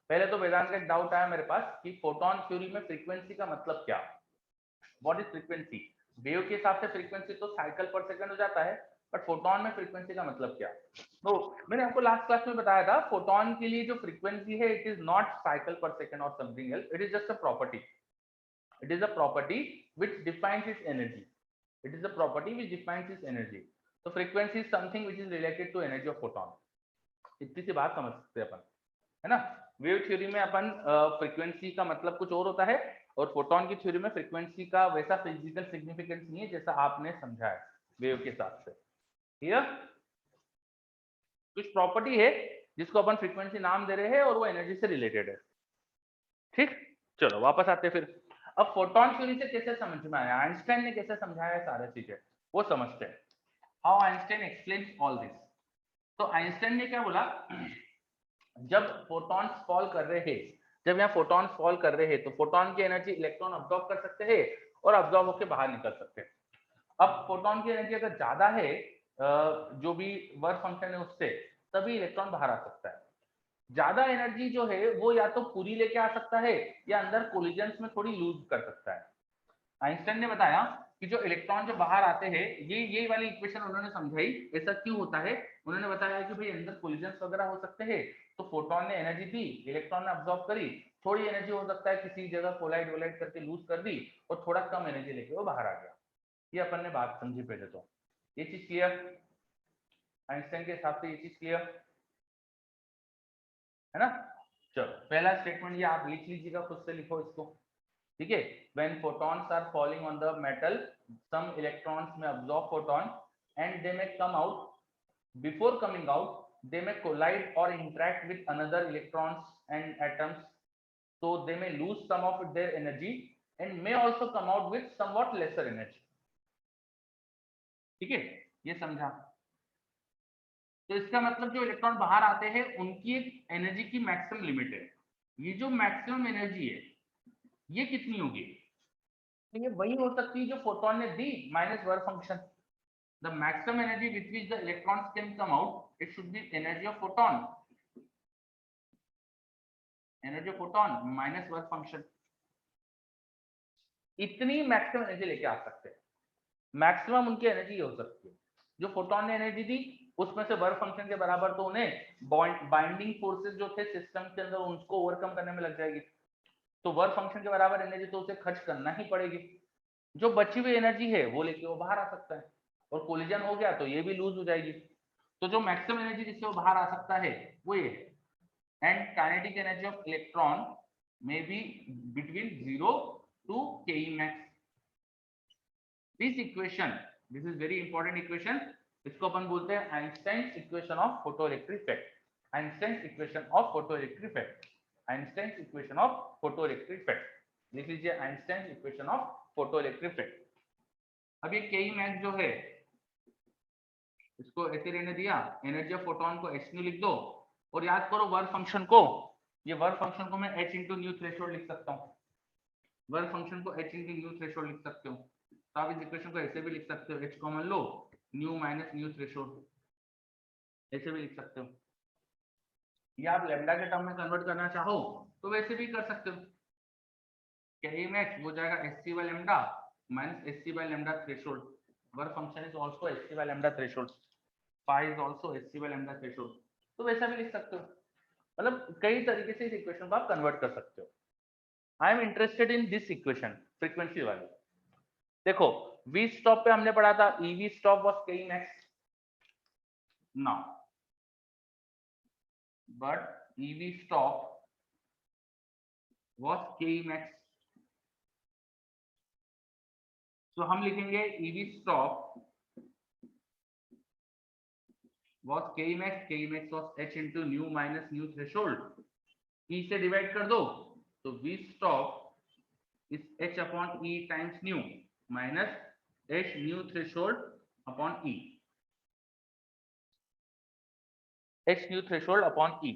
पहले तो वेदांत का एक डाउट आया मेरे पास कि फोटोन थ्योरी में फ्रीक्वेंसी का मतलब क्या, व्हाट इज फ्रीक्वेंसी। वेव के हिसाब से फ्रीक्वेंसी तो साइकिल पर सेकंड हो जाता है, बट फोटोन में फ्रीक्वेंसी का मतलब क्या। तो मैंने आपको लास्ट क्लास में बताया था फोटोन के लिए जो फ्रीक्वेंसी है it is not cycle per second और something else, it is just a property, it is a property which defines its energy, it is a property which defines its energy. तो frequency is something which is related to energy of photon. इतनी सी बात समझ सकते हैं अपन, है ना। Wave theory में अपन फ्रीक्वेंसी का मतलब कुछ और होता है और फोटोन की थ्योरी में फ्रीक्वेंसी का वैसा फिजिकल सिग्निफिकेंस नहीं है जैसा आपने समझा है वेव के हिसाब से। क्लियर? कुछ प्रॉपर्टी है जिसको अपन फ्रीक्वेंसी नाम दे रहे हैं और वो एनर्जी से रिलेटेड है, ठीक। चलो वापस आते फिर। अब फोटोन थ्योरी से कैसे समझ में आया, आइंस्टाइन ने कैसे समझाया सारे चीजें वो समझते हैं। How Einstein explains all this. तो आइंस्टाइन ने क्या बोला, जब फोटॉन्स फॉल कर रहे हैं, जब यहाँ फोटॉन्स फॉल कर रहे हैं तो फोटॉन की एनर्जी इलेक्ट्रॉन अब्सॉर्ब कर सकते हैं और अब्सॉर्ब होकर बाहर निकल सकते हैं। अब फोटॉन की एनर्जी अगर ज्यादा है जो भी वर्क फंक्शन है उससे, तभी इलेक्ट्रॉन बाहर आ सकता है। ज्यादा एनर्जी जो है वो या तो पूरी लेके आ सकता है या अंदर कोलिजन्स में थोड़ी लूज कर सकता है। आइंस्टाइन ने बताया कि जो इलेक्ट्रॉन जो बाहर आते हैं ये वाली इक्वेशन उन्होंने समझाई ऐसा क्यों होता है। उन्होंने बताया कि भाई अंदर कोलिजन्स वगैरह हो सकते हैं तो फोटोन ने एनर्जी दी, इलेक्ट्रॉन ने अब्सॉर्ब करी, थोड़ी एनर्जी हो सकता है किसी जगह कोलाइड वोलाइड करके लूज कर दी और थोड़ा कम एनर्जी लेके वो बाहर आ गया। ये अपन ने बात समझी पहले तो, ये चीज क्लियर। आइंस्टाइन के हिसाब से ये चीज क्लियर है ना। चलो पहला स्टेटमेंट ये आप लिख लीजिएगा, खुद से लिखो इसको, ठीक है। when photons are falling on the metal some electrons may absorb photon and they may come out Before coming out, they may collide or interact with another electrons and atoms, so they may lose some of their energy and may also come out with somewhat lesser energy. ठीक है, ये समझा? तो इसका मतलब जो electron बाहर आते हैं उनकी एक एनर्जी की मैक्सिमम लिमिट है। ये जो मैक्सिमम एनर्जी है ये कितनी होगी? तो ये वही हो सकती है जो फोटोन ने दी minus work function. The maximum energy with which the electrons can come out, it should be energy of photon, energy of photon minus work function. इतनी मैक्सिमम एनर्जी लेके आ सकते हैं, मैक्सिमम उनकी एनर्जी हो सकती है। जो फोटोन ने एनर्जी दी उसमें से वर्क फंक्शन के बराबर तो उन्हें बाइंडिंग फोर्सेस जो थे सिस्टम के अंदर उनको ओवरकम करने में लग जाएगी, तो वर्क फंक्शन के बराबर एनर्जी तो उसे खर्च करना ही पड़ेगी। जो बची हुई एनर्जी है वो लेके वो बाहर आ सकता है, और कोलिजन हो गया तो ये भी लूज हो जाएगी। तो जो मैक्सिमम एनर्जी जिससे वो बाहर आ सकता है वो ये है। And kinetic energy of electron may be between 0 to ke max। This equation, this is very important equation, इसको अपन बोलते हैं Einstein equation of photoelectric effect. Einstein equation of photoelectric effect, Einstein equation of photoelectric effect. लिख लीजिए Einstein equation of photoelectric effect. अब ये के max जो है इसको ऐसे रहने दिया, एनर्जी ऑफ फोटोन को h लिख दो, और याद करो वर्क फंक्शन को, ये वर्क फंक्शन को मैं h इंटू न्यू थ्रेशोल्ड लिख सकता हूँ, वर्क फंक्शन को h इंटू न्यू थ्रेशोल्ड लिख सकते हो। तो आप इस इक्वेशन को ऐसे भी लिख सकते हो, h कॉमन लो, न्यू माइनस न्यू थ्रेशोल्ड, ऐसे भी लिख सकते हो। या आप लैम्डा के टर्म में कन्वर्ट करना चाहो तो वैसे भी कर सकते हो। के मैक्स हो जाएगा H by lambda minus H by lambda threshold, work function is also H by lambda threshold, pi is also H by lambda threshold, तो वैसा भी लिख सकते हो। मतलब कई तरीके से इस इक्वेशन को आप कन्वर्ट कर सकते हो। I am interested in this equation, frequency वाली। देखो वी स्टॉप पे हमने पढ़ा था ईवी स्टॉप वाज के max, now but EV stop was ke max, तो हम लिखेंगे EV stop was ke max was h into new minus new threshold, e से डिवाइड कर दो तो v stop is h upon e times new minus h new threshold upon e, h new threshold upon e।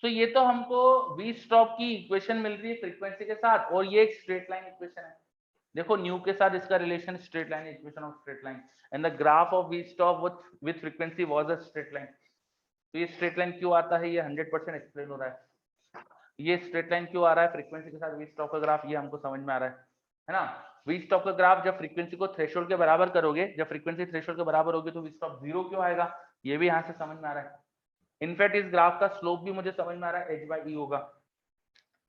तो ये तो हमको v stop की equation मिल रही है फ्रीक्वेंसी के साथ, और ये एक स्ट्रेट लाइन इक्वेशन है। देखो न्यू के साथ इसका relation straight line, equation of straight line, and the graph of v stop with frequency was a straight line. तो ये स्ट्रेट लाइन क्यों आता है ये 100% एक्सप्लेन हो रहा है। ये स्ट्रेट लाइन क्यों आ रहा है फ्रीक्वेंसी के साथ v स्टॉप का ग्राफ, ये हमको समझ में आ रहा है ना। v स्टॉप का ग्राफ जब फ्रीक्वेंसी को थ्रेशोल्ड के बराबर करोगे, जब फ्रीक्वेंसी थ्रेशोल्ड के बराबर होगी तो v स्टॉप 0 क्यों आएगा, ये भी यहाँ से समझ में आ रहा है। इनफैक्ट इस ग्राफ का स्लोप भी मुझे समझ में आ रहा है h/e होगा।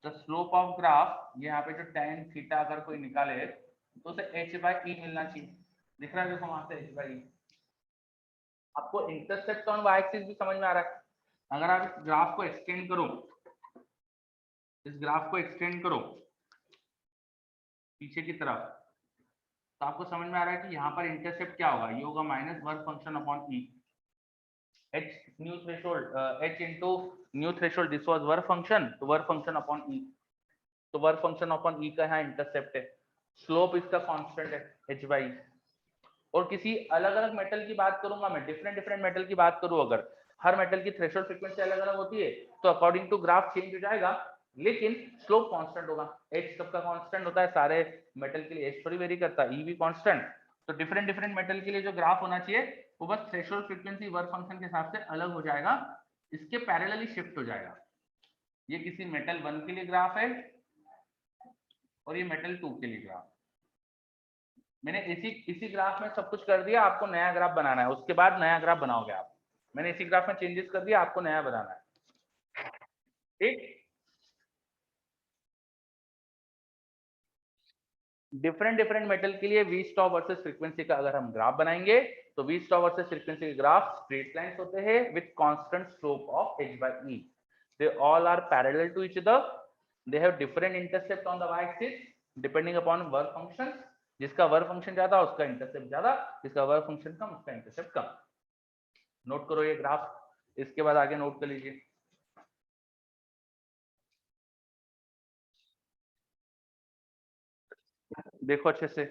द स्लोप ऑफ ग्राफ, यहाँ पे जो tan थीटा अगर कोई निकाले तो उसे h/e मिलना चाहिए, दिख रहा है देखो वहां से h/e। आपको इंटरसेप्ट ऑन y एक्सिस भी समझ में आ रहा है। अगर आप इस ग्राफ को एक्सटेंड करो, इस ग्राफ को एक्सटेंड करो पीछे की तरफ, तो आपको समझ में आ रहा है कि यहाँ पर इंटरसेप्ट क्या होगा, ये होगा minus work function upon e, h new threshold, h into new threshold, this was work function, तो वर्क फंक्शन अपॉन e, तो वर्क फंक्शन अपॉन e का यहाँ इंटरसेप्ट है, स्लोप इसका कांस्टेंट है h/e। और किसी अलग अलग मेटल की बात करूंगा मैं, डिफरेंट मेटल की बात करूं, अगर हर मेटल की थ्रेशोल्ड फ्रीक्वेंसी अलग अलग होती है तो अकॉर्डिंग टू ग्राफ चेंज हो जाएगा, लेकिन स्लोप कांस्टेंट होगा। h सबका कांस्टेंट होता है, सारे मेटल के लिए h थोड़ी वेरी करता है, e भी कांस्टेंट। तो डिफरेंट मेटल के लिए जो ग्राफ होना चाहिए वो बस थ्रेशोल्ड फ्रीक्वेंसी वर्क फंक्शन के हिसाब से अलग हो जाएगा, इसके पैरेलली शिफ्ट हो जाएगा। ये किसी मेटल 1 के लिए ग्राफ है और ये मेटल 2 के लिए ग्राफ। मैंने इसी ग्राफ में सब कुछ कर दिया, आपको नया ग्राफ बनाना है, उसके बाद नया ग्राफ बनाओगे आप। मैंने इसी ग्राफ में चेंजेस कर दिया, आपको नया बनाना है, ठीक। डिफरेंट मेटल के लिए वी स्टॉप वर्सेस फ्रीक्वेंसी का अगर हम ग्राफ बनाएंगे तो वी स्टॉप वर्सेस फ्रीक्वेंसी के ग्राफ स्ट्रेट लाइंस होते हैं with constant slope of h/e। They all are parallel to each other, they have different intercept on the y axis depending upon work function. जिसका work function ज्यादा उसका intercept ज्यादा, जिसका work function कम उसका intercept कम। Note करो ये graph, इसके बाद आगे नोट कर लीजिए। देखो अच्छे से,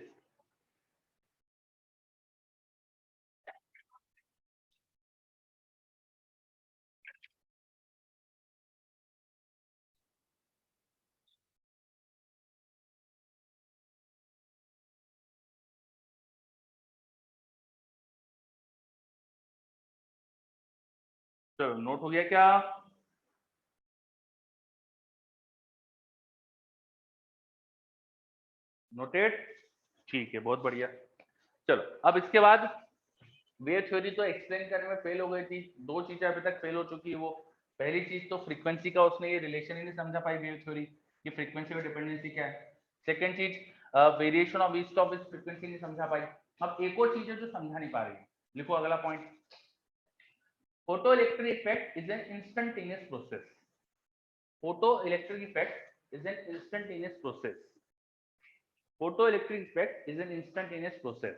चलो नोट हो गया क्या? नोटेड, ठीक है, बहुत बढ़िया। चलो अब इसके बाद वेव थ्योरी तो एक्सप्लेन करने में फेल हो गई थी, दो चीजें अभी तक फेल हो चुकी है वो। पहली चीज तो फ्रीक्वेंसी का उसने ये रिलेशन ही नहीं समझा पाई वेव थ्योरी की, फ्रीक्वेंसी और डिपेंडेंसी क्या है। सेकंड चीज, वेरिएशन ऑफ ईस्ट ऑफ इस फ्रीक्वेंसी नहीं समझा पाई। अब एक और चीज है जो समझा नहीं पा रही है, लिखो अगला point. photoelectric effect is an instantaneous process. Photoelectric effect is an instantaneous process. Photoelectric effect is an instantaneous process.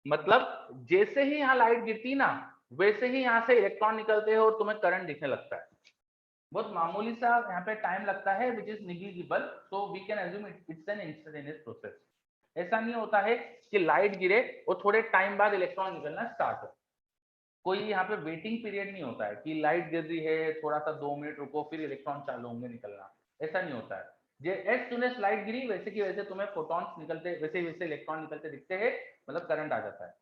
मतलब जैसे ही यहाँ लाइट गिरती ना, वैसे ही यहाँ से इलेक्ट्रॉन निकलते हैं और तुम्हें करंट दिखने लगता है। बहुत मामूली सा यहाँ पे टाइम लगता है, which is negligible, so we can assume it's an instantaneous process. ऐसा नहीं होता है कि लाइट गिरे और थोड़े टाइम बाद इलेक्ट्रॉन निकलना स्टार्ट हो। कोई यहाँ पे वेटिंग पीरियड नहीं होता है कि लाइट गिर रही है थोड़ा सा 2 मिनट रुको फिर इलेक्ट्रॉन चालू होंगे निकलना, ऐसा नहीं होता है। एज सुन एज लाइट गिरी वैसे की वैसे तुम्हें फोटॉन्स निकलते, वैसे वैसे इलेक्ट्रॉन निकलते दिखते हैं, मतलब करंट आ जाता है।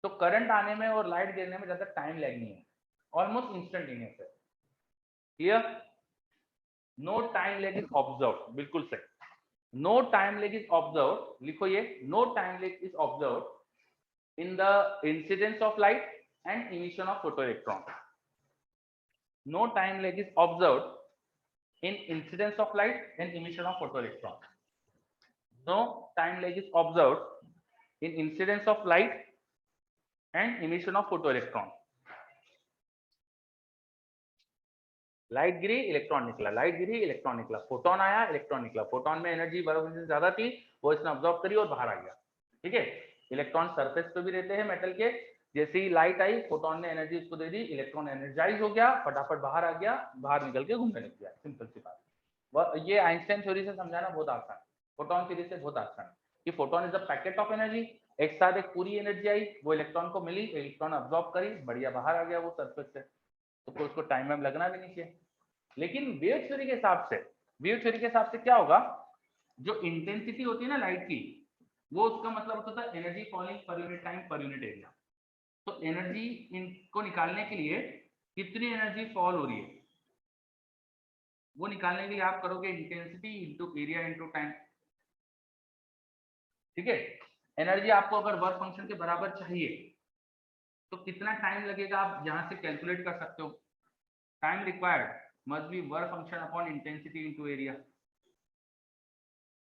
तो करंट आने में और लाइट गिरने में ज्यादा टाइम लैग नहीं है, ऑलमोस्ट इंस्टेंटेनियस है। Clear? No time lag is observe, बिल्कुल सही। No time lag is observe, लिखो ये, no time lag is observe in the incidence of light and emission of photoelectron. No time lag is observed in incidence of light and emission of photoelectron. No time lag is observed in incidence of light and emission of photoelectron. Light Giri electron निकला, light गिरी electron निकला, photon आया electron निकला, photon में energy वर्ग से ज्यादा थी, वो इसने ऑब्जॉर्व करी और बाहर आ गया। ठीक है, इलेक्ट्रॉन सरफेस पे भी रहते हैं मेटल के, जैसे ही लाइट आई फोटोन ने एनर्जी उसको दे दी, इलेक्ट्रॉन एनर्जाइज हो गया, फटाफट बाहर आ गया, बाहर निकल के घूमने लग गया। सिंपल सी बात। ये आइंस्टाइन थ्योरी से समझाना बहुत आसान है, फोटोन थ्योरी से बहुत आसान है कि photon is a packet of energy. एक साथ एक पूरी एनर्जी आई, वो इलेक्ट्रॉन को मिली, इलेक्ट्रॉन अब्सॉर्ब करी, बढ़िया बाहर आ गया वो सरफेस से, तो उसको टाइम में लगना भी नहीं चाहिए। लेकिन वेव थ्योरी के हिसाब से, वेव थ्योरी के हिसाब से क्या होगा, जो इंटेंसिटी होती है ना लाइट की, वो उसका मतलब होता था एनर्जी फॉलिंग पर unit time per unit area. तो एनर्जी इनको निकालने के लिए कितनी एनर्जी फॉल हो रही है, वो निकालने के लिए आप करोगे intensity into area into time. ठीक है, एनर्जी आपको अगर वर्क फंक्शन के बराबर चाहिए तो कितना टाइम लगेगा आप यहां से कैलकुलेट कर सकते हो। Time required must be work function upon intensity into area.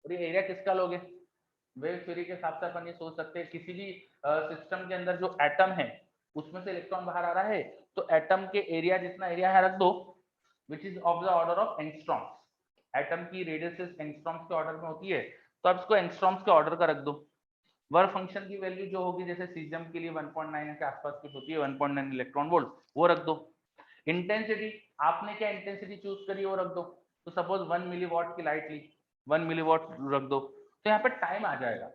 और ये एरिया किसका लोगे, वेव थ्योरी के हिसाब से अपन ये सोच सकते हैं किसी भी सिस्टम के अंदर जो एटम है उसमें से इलेक्ट्रॉन बाहर आ रहा है, तो एटम के एरिया जितना एरिया है रख दो, which is of the order of angstroms. Atom की रेडियस एंगस्ट्रॉम्स के ऑर्डर में होती है, तो आप इसको एंगस्ट्रॉम्स के ऑर्डर का रख दो। वर्क फंक्शन की वैल्यू जो होगी, जैसे सीजियम के लिए 1.9 के आसपास कुछ होती है, 1.9 इलेक्ट्रॉन वोल्ट, वो रख दो। इंटेंसिटी, आपने क्या इंटेंसिटी चूज करी वो रख दो। तो सपोज 1 मिलीवॉट की लाइट ली, 1 मिलीवॉट रख दो, तो यहाँ पे टाइम आ जाएगा।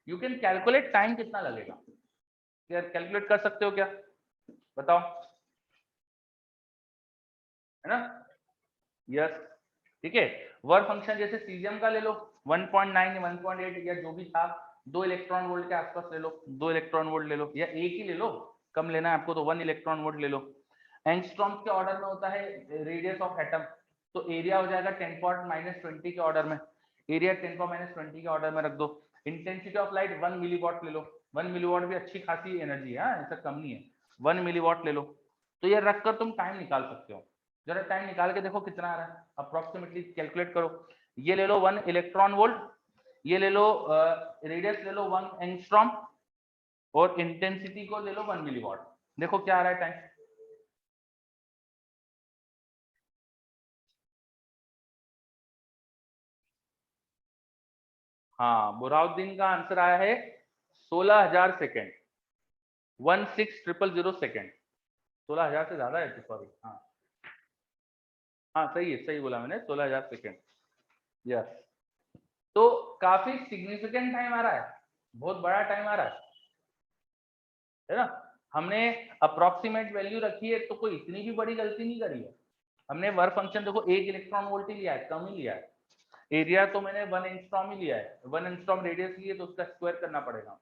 यू कैन कैलकुलेट टाइम कितना लगेगा, क्या कैलकुलेट कर सकते हो क्या, बताओ, है ना? यस, ठीक है। वर्क फंक्शन जैसे सीजियम का ले लो, 1.9 1.8 या जो भी था, 2 इलेक्ट्रॉन वोल्ट के आसपास ले लो, 2 इलेक्ट्रॉन वोल्ट ले लो, या एक ही ले लो, कम लेना है आपको तो 1 इलेक्ट्रॉन वोल्ट ले लो। एंगस्ट्रॉम्स के ऑर्डर में होता है रेडियस ऑफ एटम, तो एरिया हो जाएगा 10⁻⁻20 के ऑर्डर में, एरिया 10⁻⁻20 के ऑर्डर में रख दो। इंटेंसिटी ऑफ लाइट 1 मिलीवॉट ले लो, 1 मिलीवॉट भी अच्छी खासी एनर्जी है, ऐसा कम नहीं है, 1 मिलीवॉट ले लो। तो ये रखकर तुम टाइम निकाल सकते हो। जरा टाइम निकाल के देखो कितना आ रहा है, अप्रोक्सीमेटली कैलकुलेट करो। ये ले लो 1 इलेक्ट्रॉन वोल्ट, ये ले लो रेडियस ले लो 1 एंगस्ट्रॉम, और इंटेंसिटी को ले लो 1 मिलीवॉट। देखो क्या आ रहा है टाइम। हाँ, बुरहानुद्दीन का आंसर आया है 16,000 सेकेंड। 16,000 सेकेंड, 16,000 से ज्यादा है, सॉरी। हाँ हाँ सही है, सही बोला मैंने, 16,000 सेकेंड। यस, तो काफी सिग्निफिकेंट टाइम आ रहा है, बहुत बड़ा टाइम आ रहा है ना। हमने अप्रोक्सीमेट वैल्यू रखी है, तो कोई इतनी भी बड़ी गलती नहीं करी है। हमने वर्क फंक्शन देखो 1 इलेक्ट्रॉन वोल्ट ही लिया है, कम ही लिया है। एरिया तो मैंने 1 एंगस्ट्रॉम ही लिया है, 1 एंगस्ट्रॉम रेडियस लिए तो उसका स्क्वायर करना पड़ेगा।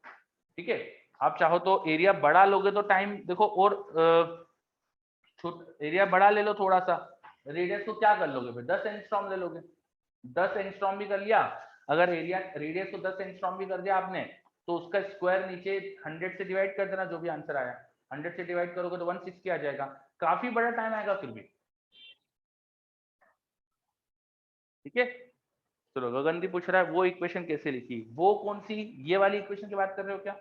ठीक है, आप चाहो तो एरिया बड़ा लोगे तो टाइम देखो, और एरिया बड़ा ले लो थोड़ा सा, रेडियस को क्या कर लोगे फिर, 10 एंगस्ट्रॉम ले लोगे, 10 एंगस्ट्रॉम भी कर लिया। अगर एरिया रेडियस को 10 एंगस्ट्रॉम भी कर दिया आपने, तो उसका स्क्वायर नीचे 100 से डिवाइड कर देना, जो भी आंसर आया 100 से डिवाइड करोगे तो 160 आ जाएगा। काफी बड़ा टाइम आएगा फिर भी। ठीक है, चलो गगनदीप पूछ रहा है वो इक्वेशन कैसे लिखी, वो कौन सी, ये वाली इक्वेशन की बात कर रहे हो क्या,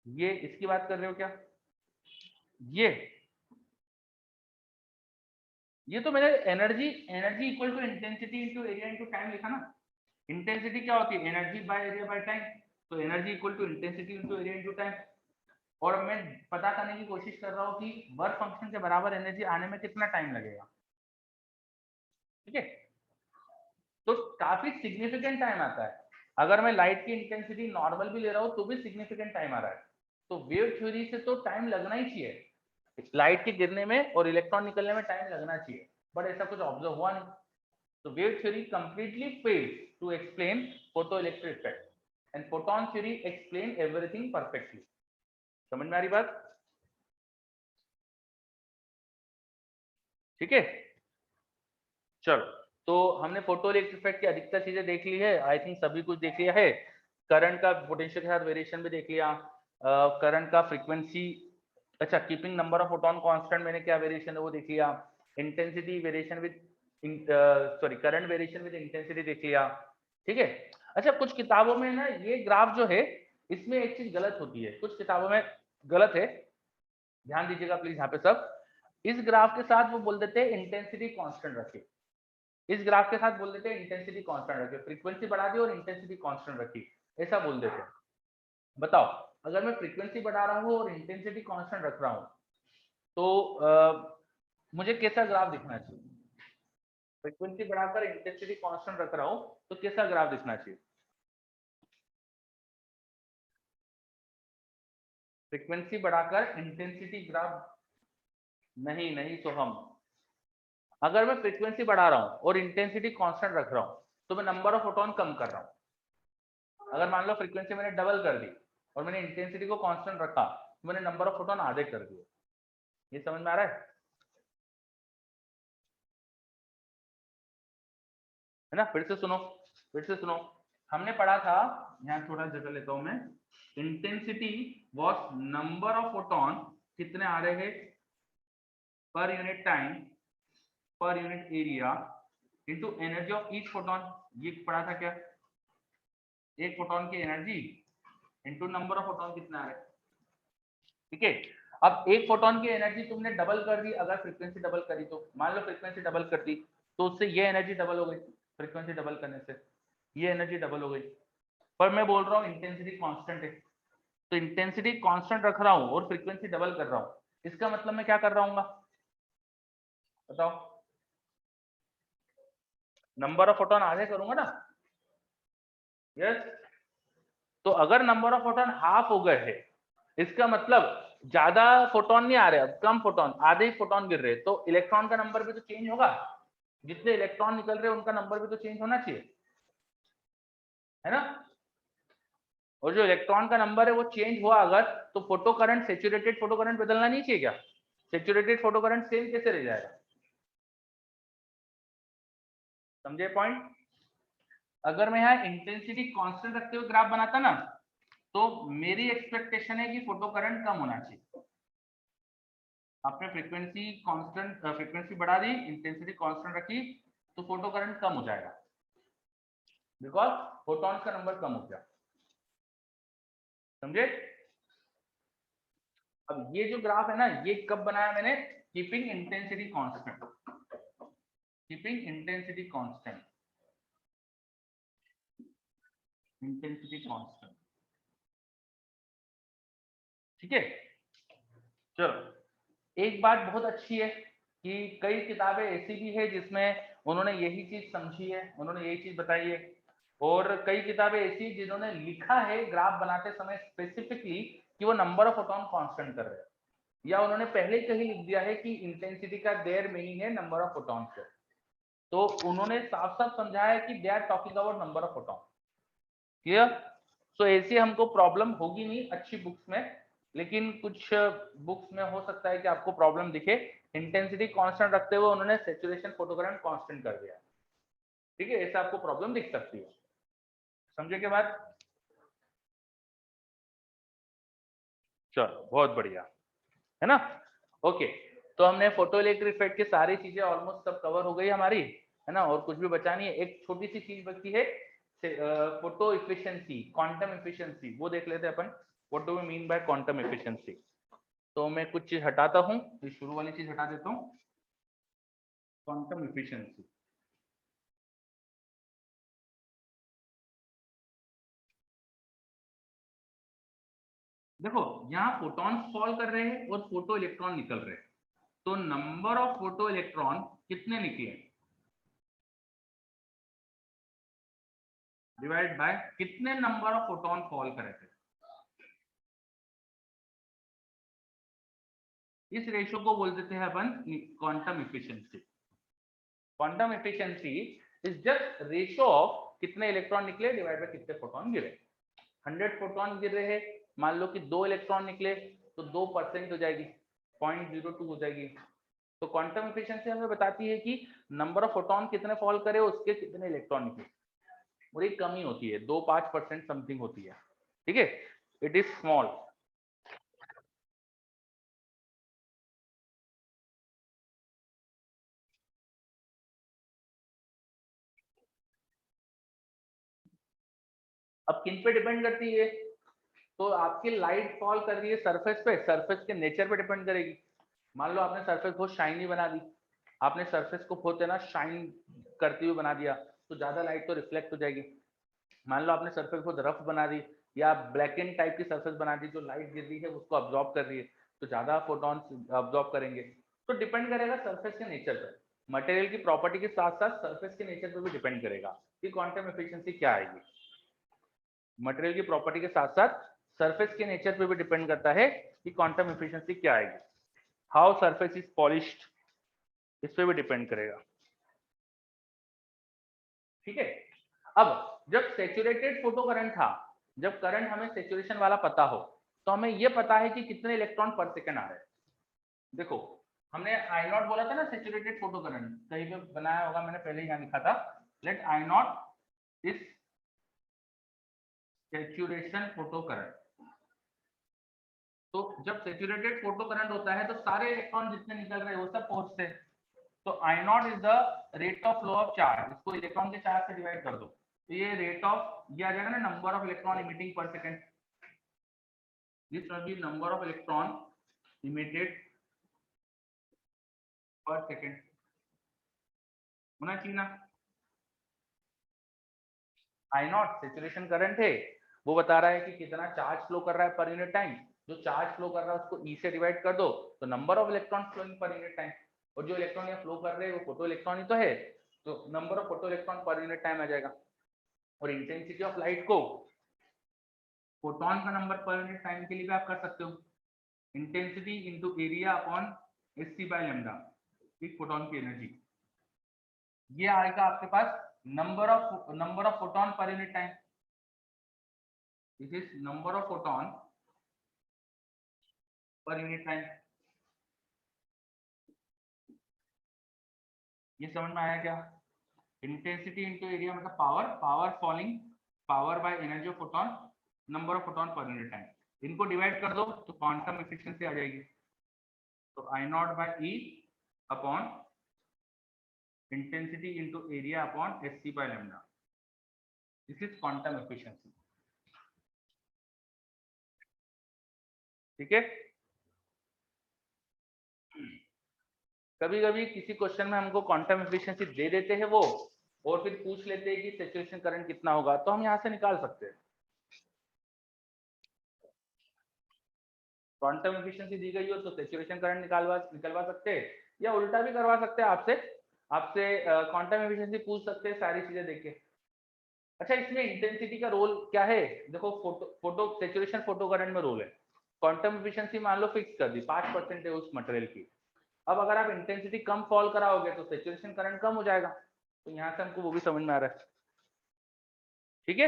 ये इसकी बात कर रहे हो क्या, ये तो मैंने energy energy equal to intensity into area into time लिखा ना। इंटेंसिटी क्या होती है, energy by area by time, तो energy equal to intensity into area into time. और मैं पता करने की कोशिश कर रहा हूँ कि वर्क फंक्शन के बराबर एनर्जी आने में कितना टाइम लगेगा। ठीक है, तो काफी सिग्निफिकेंट टाइम आता है। अगर मैं लाइट की इंटेंसिटी नॉर्मल भी ले रहा हूँ तो भी सिग्निफिकेंट टाइम आ रहा है। तो वेव थ्योरी से तो टाइम लगना ही चाहिए, लाइट के गिरने में और इलेक्ट्रॉन निकलने में टाइम लगना चाहिए, बट ऐसा कुछ ऑब्जर्व हुआ नहीं। तो wave theory completely fails to explain photoelectric effect and photon theory explain everything perfectly. समझ में आ रही बात? ठीक है, चलो, तो हमने फोटोइलेक्ट्रिक इफेक्ट की अधिकतर चीजें देख ली है, आई थिंक सभी कुछ देख लिया है। करंट का पोटेंशियल के साथ वेरिएशन भी देख लिया, करंट का फ्रीक्वेंसी, अच्छा keeping number of photon constant मैंने क्या वेरिएशन है वो देख लिया, intensity variation with sorry current variation with intensity देख लिया। ठीक है, अच्छा कुछ किताबों में ना ये ग्राफ जो है, इसमें एक चीज गलत होती है, कुछ किताबों में गलत है, ध्यान दीजिएगा प्लीज यहाँ पे सब। इस ग्राफ के साथ वो बोल देते हैं इंटेंसिटी कांस्टेंट रखिए, इस ग्राफ के साथ बोल देते हैं इंटेंसिटी कांस्टेंट रखिए, फ्रीक्वेंसी बढ़ा दी और इंटेंसिटी कांस्टेंट रखी, ऐसा बोल देते हैं। बताओ, अगर मैं फ्रीक्वेंसी बढ़ा रहा हूँ और इंटेंसिटी कांस्टेंट रख रहा हूँ, तो मुझे कैसा ग्राफ दिखना चाहिए, फ्रीक्वेंसी बढ़ाकर इंटेंसिटी कांस्टेंट रख रहा हूँ तो कैसा ग्राफ दिखना चाहिए, फ्रीक्वेंसी बढ़ाकर इंटेंसिटी ग्राफ, नहीं नहीं तो हम, अगर मैं फ्रीक्वेंसी बढ़ा रहा हूँ और इंटेंसिटी कांस्टेंट रख रहा हूँ तो मैं नंबर ऑफ फोटोन कम कर रहा हूँ। अगर मान लो फ्रीक्वेंसी मैंने डबल कर दी और मैंने इंटेंसिटी को कांस्टेंट रखा तो मैंने नंबर ऑफ फोटोन आधे कर दिए। ये समझ में आ रहा है ना? फिर से सुनो, हमने पढ़ा था, यहाँ थोड़ा जगह लेता हूं मैं, intensity was number of photon कितने आ रहे हैं पर unit time per unit area into energy of each photon. ये पढ़ा था क्या, एक फोटोन की energy into number of photon कितना आ रहे हैं। ठीक है, अब एक फोटोन की एनर्जी तुमने डबल कर दी, अगर फ्रीक्वेंसी डबल करी तो मान लो फ्रीक्वेंसी डबल कर दी तो उससे ये एनर्जी डबल हो गई, फ्रीक्वेंसी डबल करने से ये एनर्जी डबल हो गई। पर मैं बोल रहा हूँ इंटेंसिटी कांस्टेंट है, तो इंटेंसिटी कांस्टेंट रख रहा हूँ और फ्रीक्वेंसी डबल कर रहा हूँ, इसका मतलब मैं क्या कर रहा हूँ, बताओ, नंबर ऑफ फोटोन आधे करूंगा ना। यस, तो अगर नंबर ऑफ फोटोन हाफ हो गए हैं, इसका मतलब ज्यादा फोटोन नहीं आ रहे, अब कम फोटोन, आधे ही फोटोन गिर रहे, तो इलेक्ट्रॉन का नंबर भी तो चेंज होगा, जितने इलेक्ट्रॉन निकल रहे हैं उनका नंबर भी तो चेंज होना चाहिए, है ना? और जो इलेक्ट्रॉन का नंबर है वो चेंज हुआ अगर, तो photo current, saturated photo current बदलना नहीं चाहिए क्या, सेचुरेटेड फोटो करंट सेम कैसे रह जाएगा, समझे पॉइंट? अगर मैं यहाँ इंटेंसिटी कांस्टेंट रखते हुए ग्राफ बनाता ना, तो मेरी एक्सपेक्टेशन है कि फोटो करंट कम होना चाहिए। आपने फ्रीक्वेंसी कांस्टेंट, फ्रीक्वेंसी बढ़ा दी, इंटेंसिटी कांस्टेंट रखी, तो फोटो करंट कम हो जाएगा, बिकॉज फोटॉन्स का नंबर कम हो गया, समझे? अब ये जो ग्राफ है ना, ये कब बनाया मैंने, keeping intensity constant, keeping intensity constant, intensity constant. ठीक है। चलो एक बात बहुत अच्छी है कि कई किताबें ऐसी भी है जिसमें उन्होंने यही चीज समझी है, उन्होंने यही चीज बताई है, और कई किताबें ऐसी जिन्होंने लिखा है ग्राफ बनाते समय स्पेसिफिकली कि वो नंबर ऑफ फोटॉन कांस्टेंट कर रहे हैं, या उन्होंने पहले कहीं लिख दिया है कि इंटेंसिटी का देयर मीनिंग है नंबर ऑफ फोटॉन से, तो उन्होंने साफ साफ समझाया है कि they are talking about number of photon. Clear? So ऐसी हमको प्रॉब्लम होगी नहीं अच्छी बुक्स में, लेकिन कुछ बुक्स में हो सकता है कि आपको प्रॉब्लम दिखे। इंटेंसिटी कांस्टेंट रखते हुए उन्होंने सैचुरेशन फोटोकरेंट कांस्टेंट कर दिया, ठीक है, ऐसा आपको प्रॉब्लम दिख सकती है। समझे के बाद? चलो बहुत बढ़िया, है ना? ओके, तो हमने फोटो इलेक्ट्रिक इफेक्ट की सारी चीजें ऑलमोस्ट सब कवर हो गई हमारी, है ना, और कुछ भी बचा नहीं है। एक छोटी सी चीज बची है, फोटो इफिशिएंसी, क्वांटम इफिशिएंसी, वो देख लेते हैं अपन। What do we mean by quantum efficiency? तो मैं कुछ चीज हटाता हूँ, तो शुरू वाली चीज हटा देता हूँ, क्वांटम इफिशिएंसी। देखो यहाँ फोटॉन्स फॉल कर रहे हैं और फोटो इलेक्ट्रॉन निकल रहे हैं, तो नंबर ऑफ फोटो इलेक्ट्रॉन कितने निकले डिवाइड बाय कितने नंबर ऑफ फोटॉन फॉल करे थे। इस रेशियो को बोल देते हैं अपन quantum efficiency. Quantum efficiency is just ratio of कितने इलेक्ट्रॉन निकले डिवाइड बाय कितने फोटॉन गिरे। 100 फोटॉन गिर रहे हैं, मान लो कि 2 इलेक्ट्रॉन निकले, तो 2% हो जाएगी, 0.02 हो जाएगी। तो क्वांटम एफिशिएंसी हमें बताती है कि नंबर ऑफ फोटॉन कितने फॉल करे, उसके कितने इलेक्ट्रॉन निकले, और एक कमी होती है 2-5% समथिंग होती है, ठीक है, इट इज स्मॉल। अब किन पे डिपेंड करती है? तो आपकी लाइट फॉल कर रही है सरफेस पे, सरफेस के नेचर पे डिपेंड करेगी। मान लो आपने सरफेस बहुत शाइनी बना दी, आपने सरफेस को बहुत है ना शाइन करती हुई बना दिया, तो ज्यादा लाइट तो रिफ्लेक्ट हो जाएगी। मान लो आपने सरफेस बहुत रफ बना दी, या ब्लैक एंड टाइप की सरफेस बना दी, जो लाइट गिर रही है उसको अब्जॉर्ब कर रही है, तो ज्यादा फोटॉन्स अब्जॉर्ब करेंगे। तो डिपेंड करेगा सरफेस के नेचर पर, मटेरियल की प्रॉपर्टी के साथ साथ सरफेस के नेचर पर भी डिपेंड करेगा कि क्वांटम एफिशिएंसी क्या आएगी। मटेरियल की प्रॉपर्टी के साथ साथ सरफेस के नेचर पे भी डिपेंड करता है कि क्वांटम एफिशिएंसी क्या आएगी। हाउ सरफेस इज पॉलिश्ड, इस पे भी डिपेंड करेगा, ठीक है। अब जब सैचुरेटेड फोटो करंट था, जब करंट हमें सैचुरेशन वाला पता हो, तो हमें यह पता है कि कितने इलेक्ट्रॉन पर सेकंड आ रहे हैं। देखो हमने आई नॉट बोला था ना, सैचुरेटेड फोटो करंट कहीं पे बनाया होगा, मैंने पहले यहाँ लिखा था, let I not is saturation photo current. तो जब सैचुरेटेड फोटो करंट होता है तो सारे इलेक्ट्रॉन जितने निकल रहे हैं वो सब पहुंचते हैं। तो I not is the rate of flow of charge, इसको इलेक्ट्रॉन के चार्ज से डिवाइड कर दो, तो ये रेट ऑफ, ये आ जाएगा ना नंबर ऑफ इलेक्ट्रॉन इमिटिंग पर second. This will be number of electron emitted पर सेकंड, होना चाहिए ना। आई नॉट सैचुरेशन करंट है, वो बता रहा है कि कितना चार्ज फ्लो कर रहा है पर यूनिट टाइम। जो चार्ज फ्लो कर रहा है उसको ई से डिवाइड कर दो, तो नंबर ऑफ इलेक्ट्रॉन फ्लोइंग पर यूनिट टाइम, और जो इलेक्ट्रॉन यहाँ फ्लो कर रहे हैं वो फोटो इलेक्ट्रॉन ही तो है, तो number of photo electron per unit time आ जाएगा। और इंटेंसिटी ऑफ लाइट को फोटॉन का नंबर पर यूनिट टाइम के लिए भी आप कर सकते हो, intensity into area upon SC by lambda, एक फोटॉन की एनर्जी, ये आएगा आपके पास number of photon per unit time. This is number of photon per unit time. ये समझ में आया क्या? इंटेंसिटी इंटू एरिया मतलब power, power falling, power by energy of photon, number of photon per unit time, इनको divide कर दो तो क्वांटम एफिशिएंसी आ जाएगी। तो I naught by E upon intensity into area upon S C by lambda, this is quantum efficiency, ठीक है। कभी कभी किसी क्वेश्चन में हमको क्वांटम एफिशिएंसी दे देते हैं वो, और फिर पूछ लेते हैं कि सैचुरेशन करंट कितना होगा, तो हम यहाँ से निकाल सकते हैं। क्वांटम एफिशिएंसी दी गई हो तो सैचुरेशन करंट निकलवा सकते हैं, या उल्टा भी करवा सकते हैं आपसे आपसे क्वांटम एफिशिएंसी पूछ सकते हैं सारी चीजें देख के। अच्छा, इसमें इंटेंसिटी का रोल क्या है? देखो फोटो सैचुरेशन फोटो करंट में रोल है, क्वांटम एफिशिएंसी मान लो फिक्स कर दी 5% है उस मटेरियल की। अब अगर आप इंटेंसिटी कम फॉल कराओगे तो सैचुरेशन करंट कम हो जाएगा, तो यहाँ से हमको वो भी समझ में आ रहा है। ठीक है,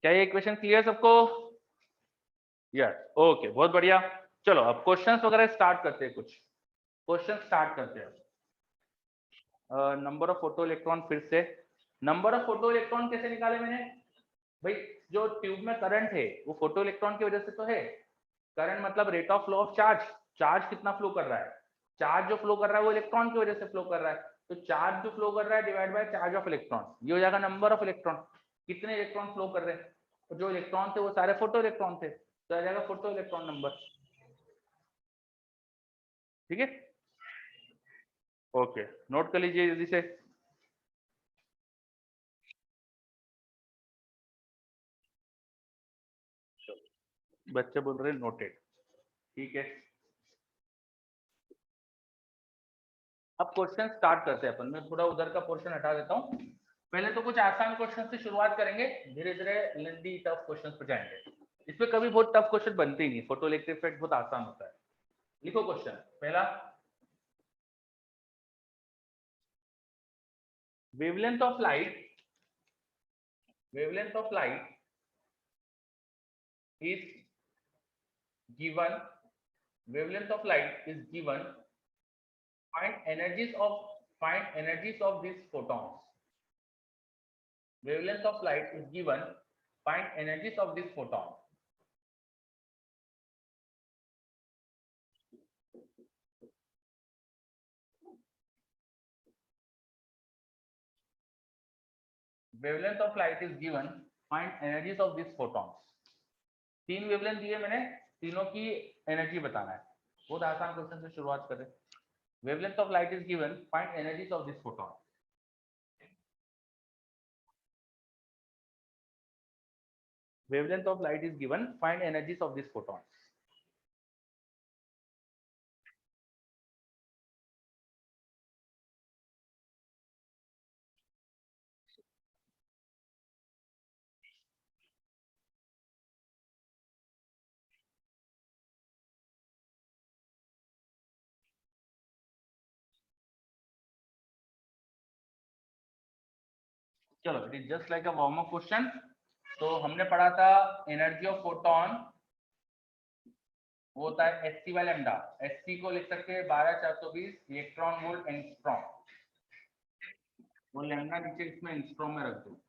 क्या ये क्वेश्चन क्लियर सबको? यस, ओके, बहुत बढ़िया। चलो अब क्वेश्चंस वगैरह स्टार्ट करते हैं, कुछ क्वेश्चन स्टार्ट करते हैं। नंबर ऑफ फोटो इलेक्ट्रॉन, फिर से नंबर ऑफ फोटो इलेक्ट्रॉन कैसे निकाले मैंने? भाई जो ट्यूब में करंट है वो फोटो इलेक्ट्रॉन की वजह से तो है। करंट मतलब rate of flow of charge, charge कितना फ्लो कर रहा है, चार्ज जो फ्लो कर रहा है वो इलेक्ट्रॉन की वजह से फ्लो कर रहा है, तो चार्ज जो फ्लो कर रहा है divide by charge of electron, ये हो जाएगा नंबर ऑफ इलेक्ट्रॉन, कितने इलेक्ट्रॉन फ्लो कर रहे हैं। तो जो इलेक्ट्रॉन थे वो सारे फोटो इलेक्ट्रॉन थे, तो आ जाएगा फोटो इलेक्ट्रॉन नंबर। ठीक है, ओके, नोट कर लीजिए जल्दी से। बच्चे बोल रहे हैं नोटेड, ठीक है। अब क्वेश्चन स्टार्ट करते हैं अपन, मैं थोड़ा उधर का पोर्शन हटा देता हूँ। पहले तो कुछ आसान क्वेश्चन से शुरुआत करेंगे, धीरे धीरे लेंथी टफ क्वेश्चन पर जाएंगे। इसमें कभी बहुत टफ क्वेश्चन बनते ही नहीं, फोटो इलेक्ट्रिक इफेक्ट बहुत आसान होता है। लिखो क्वेश्चन पहला, wavelength of light, wavelength of light is given, wavelength of light is given, find energies of these photons, wavelength of light is given, find energies of these photons. Wavelength of light is given, find energies of these photons. तीन wavelength दिए मैंने, तीनों की energy बताना है। बहुत आसान question से शुरुआत करें। Wavelength of light is given, find energies of this photon. Wavelength of light is given, find energies of this photon. चलो, it is just like a warm up question. तो हमने पढ़ा था एनर्जी ऑफ फोटोन वो होता है SC by lambda. SC को लिख सकते हैं 12420 इलेक्ट्रॉन वोल्ट एंगस्ट्रॉम, वो लैम्डा नीचे इसमें एंगस्ट्रॉम में रख दो।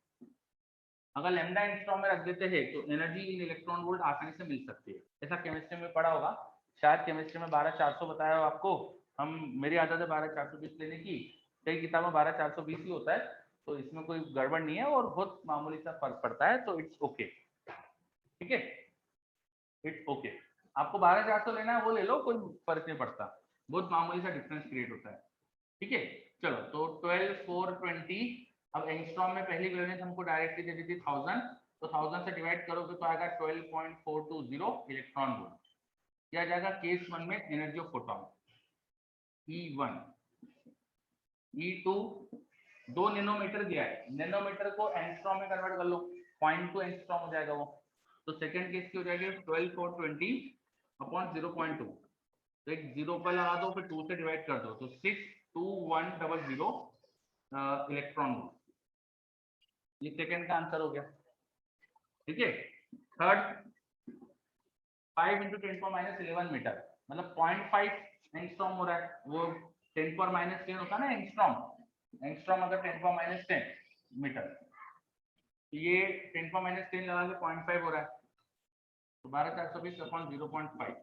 अगर लैम्डा एंगस्ट्रॉम में रख देते हैं तो एनर्जी इन इलेक्ट्रॉन वोल्ट आसानी से मिल सकती है। ऐसा केमिस्ट्री में पढ़ा होगा, शायद केमिस्ट्री में 12400 बताया हो आपको। हम मेरी आदत है 12420 लेने की, कई किताब में 12420 ही होता है, तो इसमें कोई गड़बड़ नहीं है और बहुत मामूली सा फर्क पड़ता है, तो इट्स ओके। ठीक है, इट्स ओके। आपको 12400 लेना है वो ले लो, कोई फर्क नहीं पड़ता, बहुत मामूली सा डिफरेंस क्रिएट होता है। ठीक है, चलो तो 12420। अब एंगस्ट्रॉम में पहली वेवलेंथ हमको डायरेक्टली दे दी थी 1000, तो 1000 से डिवाइड करोगे तो आएगा 12.420 इलेक्ट्रॉन वोल्ट। क्या जाएगा केस 1 में energy of photon E1, E2 2 nanometre दिया है, नैनोमीटर को एंगस्ट्रॉम में कन्वर्ट कर लो, 0.2 एंगस्ट्रॉम हो जाएगा वो। तो सेकंड केस की हो जाएगी 12420 अपॉन 0.2, तो एक जीरो पर लगा दो, फिर 2 से डिवाइड कर दो, तो 62100 इलेक्ट्रॉन वोल्ट। ये सेकंड का आंसर हो गया। ठीक है, थर्ड 5 × 10⁻11 मीटर, मतलब 0.5 एंगस्ट्रॉम हो रहा है। वो 10⁻10 होता है ना एंगस्ट्रॉम, एंगस्ट्रॉम अगर 10⁻10 मीटर, तो ये 10⁻10 लगा के 0.5 हो रहा है, तो 12420 अपॉन 0.5,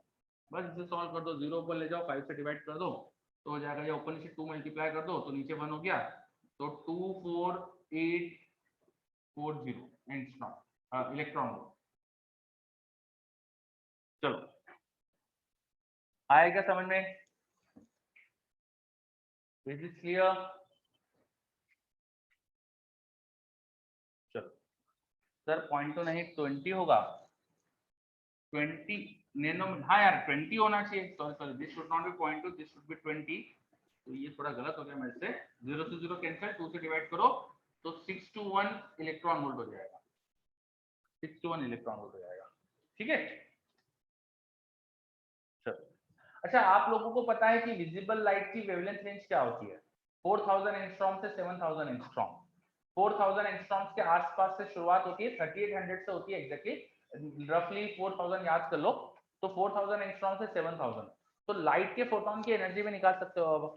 बस इसे सॉल्व कर दो, 0 ऊपर ले जाओ, 5 से डिवाइड कर दो तो हो जाएगा, या ऊपर नीचे 2 मल्टीप्लाई कर दो तो नीचे 1 हो गया, तो 24840 एंगस्ट्रॉम इलेक्ट्रॉन वोल्ट। चलो, आएगा समझ में? Is this clear? सर 0.2 नहीं 20 होगा, 20 नैनो, हाँ यार 20 होना चाहिए, sorry sorry, this should not be 0.2, this should be 20, तो ये थोड़ा गलत हो गया मेरे से, 0 से 0 कैंसिल, 2 से डिवाइड करो तो 6 to 1 इलेक्ट्रॉन वोल्ट हो जाएगा, 6 to 1 इलेक्ट्रॉन वोल्ट हो जाएगा, ठीक है। चलो अच्छा, आप लोगों को पता है कि विजिबल लाइट की वेवलेंथ रेंज क्या होती है? 4000 एंगस्ट्रॉम से 7000 एंगस्ट्रॉम। 4000 एंगस्ट्रॉम के आसपास से शुरुआत होती है, 3800 से होती है एग्जैक्टली, रफली 4000 याद कर लो, तो 4000 एंगस्ट्रॉम से 7000, तो लाइट के फोटोन की एनर्जी भी निकाल सकते हो अब,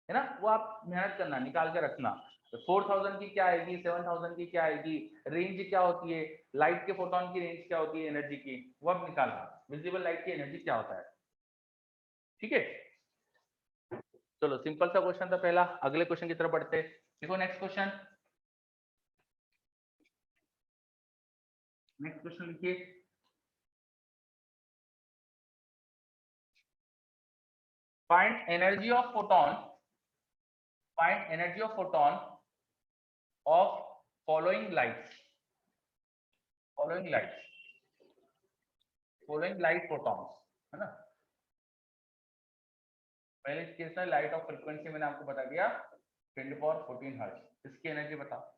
है ना, वो आप मेहनत करना, निकाल के रखना, तो 4000 की क्या आएगी, 7000 की क्या आएगी, रेंज क्या होती है, लाइट के फोटोन की रेंज क्या होती है एनर्जी की, वो आप निकालना, विजिबल लाइट की एनर्जी क्या होता है, ठीक है। चलो सिंपल सा क्वेश्चन था पहला, अगले क्वेश्चन की तरफ बढ़ते हैं। देखो नेक्स्ट क्वेश्चन, नेक्स्ट क्वेश्चन लिखिए, find energy of photon, find energy of photon of following lights, following lights, following light photons, है ना। पहले केस में लाइट ऑफ फ्रीक्वेंसी मैंने आपको बता दिया 10^14 हर्ट्ज, इसकी एनर्जी बताओ।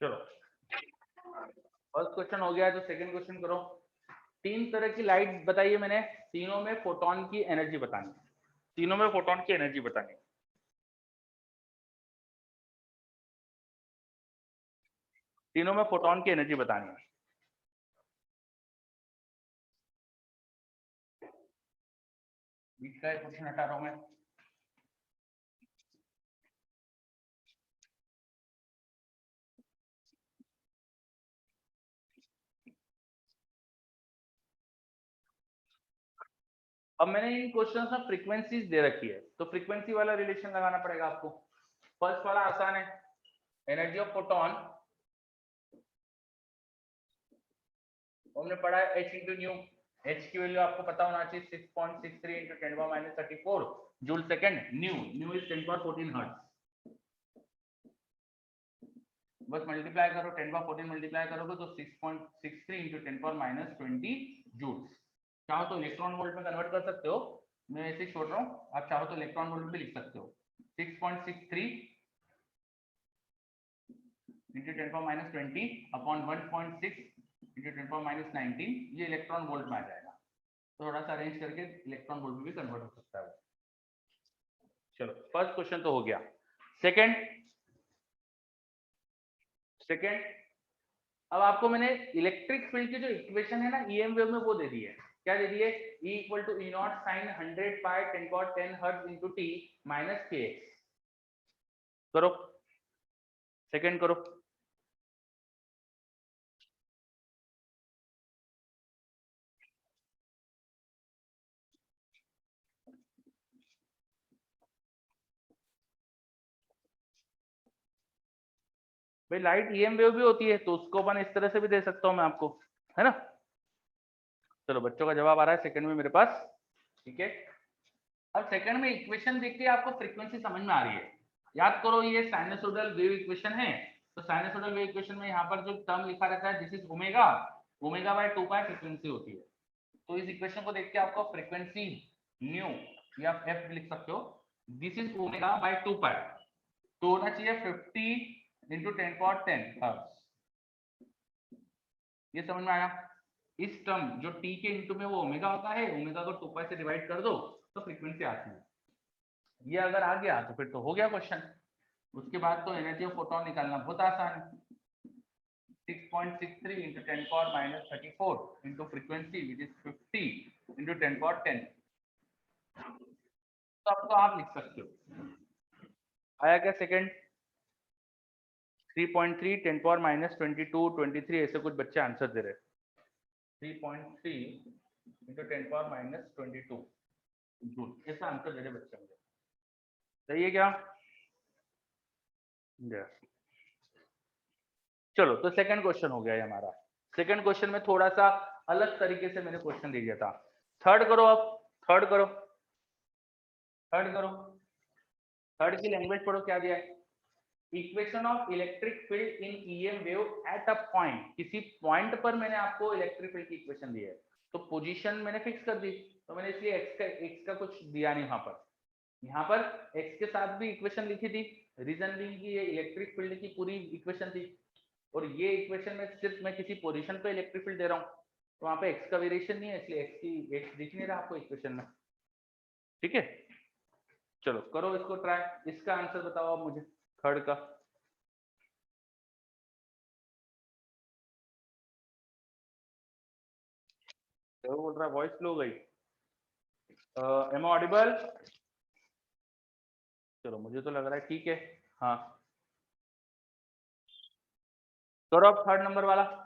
चलो फर्स्ट क्वेश्चन हो गया, तो सेकंड क्वेश्चन करो। तीन तरह की लाइट बताइए मैंने, तीनों में फोटोन की एनर्जी बतानी, तीनों में फोटोन की एनर्जी बतानी, तीनों में फोटोन की एनर्जी बतानी है। बीच का क्वेश्चन हटा रहा हूं मैं। अब मैंने इन क्वेश्चन में फ्रीक्वेंसीज दे रखी है, तो फ्रीक्वेंसी वाला रिलेशन लगाना पड़ेगा आपको। फर्स्ट वाला आसान है, एनर्जी ऑफ फोटोन, हमने पढ़ा है h इंटू न्यू, h की वैल्यू आपको पता होना चाहिए 6.63 into 10⁻34 joule second, new new is 10^14 hertz, बस मल्टीप्लाई करो, 10^14 मल्टीप्लाई करोगे तो 6.63 इंटू 10⁻20 जूल्स। चाहो तो इलेक्ट्रॉन वोल्ट में कन्वर्ट कर सकते हो, मैं ऐसे ही छोड़ रहा हूँ, आप चाहो तो इलेक्ट्रॉन वोल्ट में लिख सकते हो, 6.63 इंटू 10⁻20 अपॉन 1.6 इंटू 10⁻19, ये इलेक्ट्रॉन वोल्ट में आ जाएगा, थोड़ा सा अरेंज करके इलेक्ट्रॉन वोल्ट में भी कन्वर्ट हो सकता है। चलो फर्स्ट क्वेश्चन तो हो गया। सेकंड, सेकंड अब आपको मैंने इलेक्ट्रिक फील्ड की जो इक्वेशन है ना ईएम वेव में, वो दे दी है, क्या दे दी है, E equal to e not sine 100 pi 10^10 hertz into t minus k. करो, सेकंड करो। भाई लाइट ईएम वेव भी होती है, तो उसको अपन इस तरह से भी दे सकता हूँ मैं आपको, है ना। चलो बच्चों का जवाब आ रहा है सेकंड में मेरे पास, ठीक है। अब सेकंड में इक्वेशन देख के आपको फ्रीक्वेंसी समझ में आ रही है। याद करो ये साइनसोइडल वेव इक्वेशन है, तो साइनसोइडल वेव इक्वेशन में यहाँ पर जो टर्म लिखा रहता है this is omega, omega by 2 pi frequency होती है। तो इस इक्वेशन को देख के आपको फ्रीक्वेंसी न्यू या एफ भी लिख सकते हो, दिस इज ओमेगा बाय 2 पाई, तो होना चाहिए 50 इंटू 10⁻10 हर्ट्ज। ये समझ में आया। इस टर्म जो टी के इंटू में वो ओमेगा होता है, ओमेगा को 2 पाई से डिवाइड कर दो तो फ्रीक्वेंसी आती है। ये अगर आ गया तो फिर तो हो गया क्वेश्चन। उसके बाद तो एनर्जी ऑफ फोटोन निकालना बहुत आसान है। 6.63 into 10⁻−34 into frequency which is 50 into 10⁻10। तो अब तो आप लिख सकते हो। आया क्या सेकंड? 3.3 10⁻−22 23 ऐसे कुछ बच्चे आंसर दे रहे। 3.3 into 10⁻−22 जूल ऐसा आंसर दे रहे बच्चे मुझे। सही है क्या? चलो तो सेकंड क्वेश्चन हो गया है हमारा। सेकंड क्वेश्चन में थोड़ा सा अलग तरीके से मैंने क्वेश्चन दे दिया था। थर्ड करो, अब थर्ड करो, थर्ड करो, थर्ड की लैंग्वेज पढ़ो क्या दिया है। Equation of electric field in EM wave at a point, किसी पॉइंट पर मैंने आपको इलेक्ट्रिक फील्ड की इक्वेशन दी है, तो पोजीशन मैंने फिक्स कर दी, तो मैंने इसलिए एक्स का कुछ दिया नहीं वहां पर। यहाँ पर एक्स के साथ भी इक्वेशन लिखी थी, रीजन भी कि ये इलेक्ट्रिक फील्ड की पूरी इक्वेशन थी, और ये इक्वेशन में सिर्फ मैं किसी पोजीशन पे इलेक्ट्रिक फील्ड दे रहा हूँ, तो वहां पे एक्स का वेरिएशन नहीं है, इसलिए एक्स दिख नहीं रहा आपको इक्वेशन में। ठीक है, चलो करो इसको ट्राई। इसका आंसर बताओ आप मुझे थर्ड का। तो बोल रहा है वॉइस स्लो गई। Am audible? चलो मुझे तो लग रहा है ठीक है। हाँ करो अब थर्ड नंबर वाला।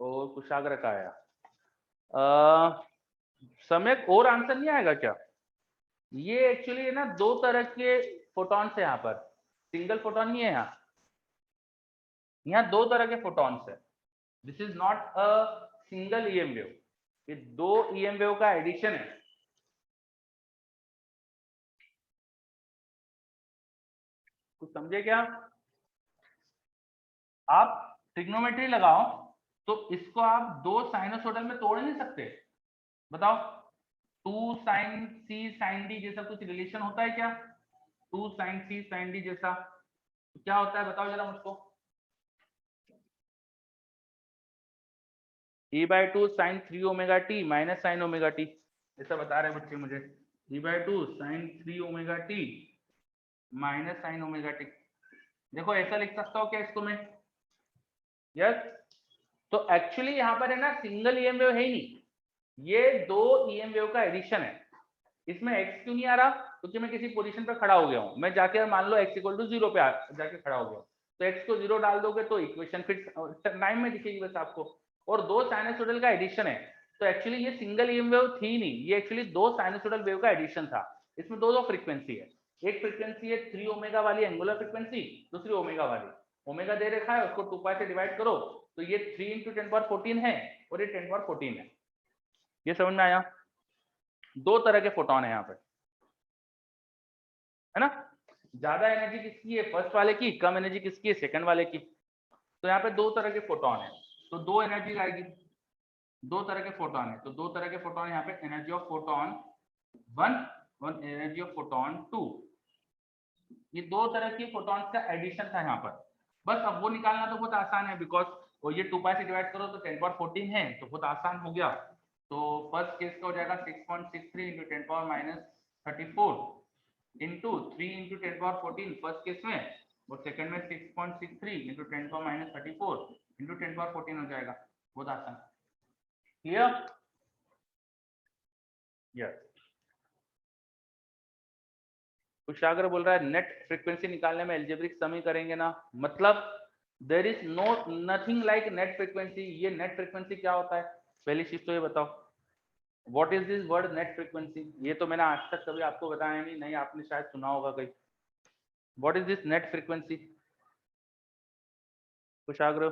और कुशाग्र का आया। समय और आंसर नहीं आएगा क्या? ये एक्चुअली ना दो तरह के फोटॉन्स है यहाँ पर, सिंगल फोटोन नहीं है यहाँ दो तरह के फोटॉन्स है। This is not a single EM wave, ये दो ईएम वेव का एडिशन है। कुछ समझे क्या? आप ट्रिग्नोमेट्री लगाओ तो इसको आप दो साइनोसोडल में तोड़ नहीं सकते। बताओ, 2 sin c sin d जैसा कुछ रिलेशन होता है क्या? 2 sin c sin d जैसा तो क्या होता है बताओ जरा मुझको। e/2 sin 3 omega t minus sin omega t, ऐसा बता रहे बच्चे मुझे। e/2 sin 3 omega t minus sin omega t। देखो ऐसा लिख सकता हूँ क्या इसको मैं? यस। तो एक्चुअली यहाँ पर है ना सिंगल ईएम वेव है ही नहीं, ये दो ईएम वेव का एडिशन है। इसमें x क्यों नहीं आ रहा? क्योंकि मैं किसी पोजीशन पे खड़ा हो गया हूँ, मैं जाके मान लो x इक्वल टू 0 पे जाके खड़ा हो गया हूँ, तो x को 0 डाल दोगे तो इक्वेशन फिर टाइम में दिखेगी बस आपको। और दो साइनसोइडल का एडिशन है, तो एक्चुअली ये सिंगल ईएम वेव थी नहीं, ये एक्चुअली दो साइनसोइडल वेव का एडिशन था। इसमें दो फ्रीक्वेंसी है, एक फ्रीक्वेंसी है 3 ओमेगा वाली एंगुलर फ्रीक्वेंसी, दूसरी ओमेगा वाली। ओमेगा दे रखा है, उसको 2 पाई से डिवाइड करो तो ये 3 इंटू 10⁻14 है और ये 10⁻14 है। ये समझ में आया? दो तरह के फोटोन है यहाँ पे, है ना। ज्यादा एनर्जी किसकी है? फर्स्ट वाले की। कम एनर्जी किसकी है? सेकंड वाले की। तो यहाँ पे दो तरह के फोटोन है, तो दो एनर्जी आएगी। दो तरह के फोटोन है तो दो तरह के फोटोन यहाँ पे, एनर्जी ऑफ फोटोन 1 और एनर्जी ऑफ फोटोन 2। ये दो तरह की फोटॉन्स का एडिशन था यहाँ पर। बस अब वो निकालना तो बहुत आसान है, बिकॉज वो ये 2 पाई से डिवाइड करो तो 10 पावर 14 है, तो बहुत आसान हो गया। तो फर्स्ट केस का हो जाएगा 6.63 into 10 power minus 34 into 3 into 10 power 14 first case में, और सेकंड में 6.63 into 10 power minus 34 into 10 power 14 हो जाएगा। बहुत आसान। क्लियर? यस। कुशाग्र बोल रहा है नेट फ्रीक्वेंसी निकालने में एल्जेब्रिक सम ही करेंगे ना, मतलब there is no nothing like net frequency. ये नेट फ्रीक्वेंसी क्या होता है, पहली चीज तो ये बताओ, what is this word net frequency? ये तो मैंने आज तक कभी आपको बताया नहीं आपने शायद सुना होगा कहीं। What is this net frequency Kushagra?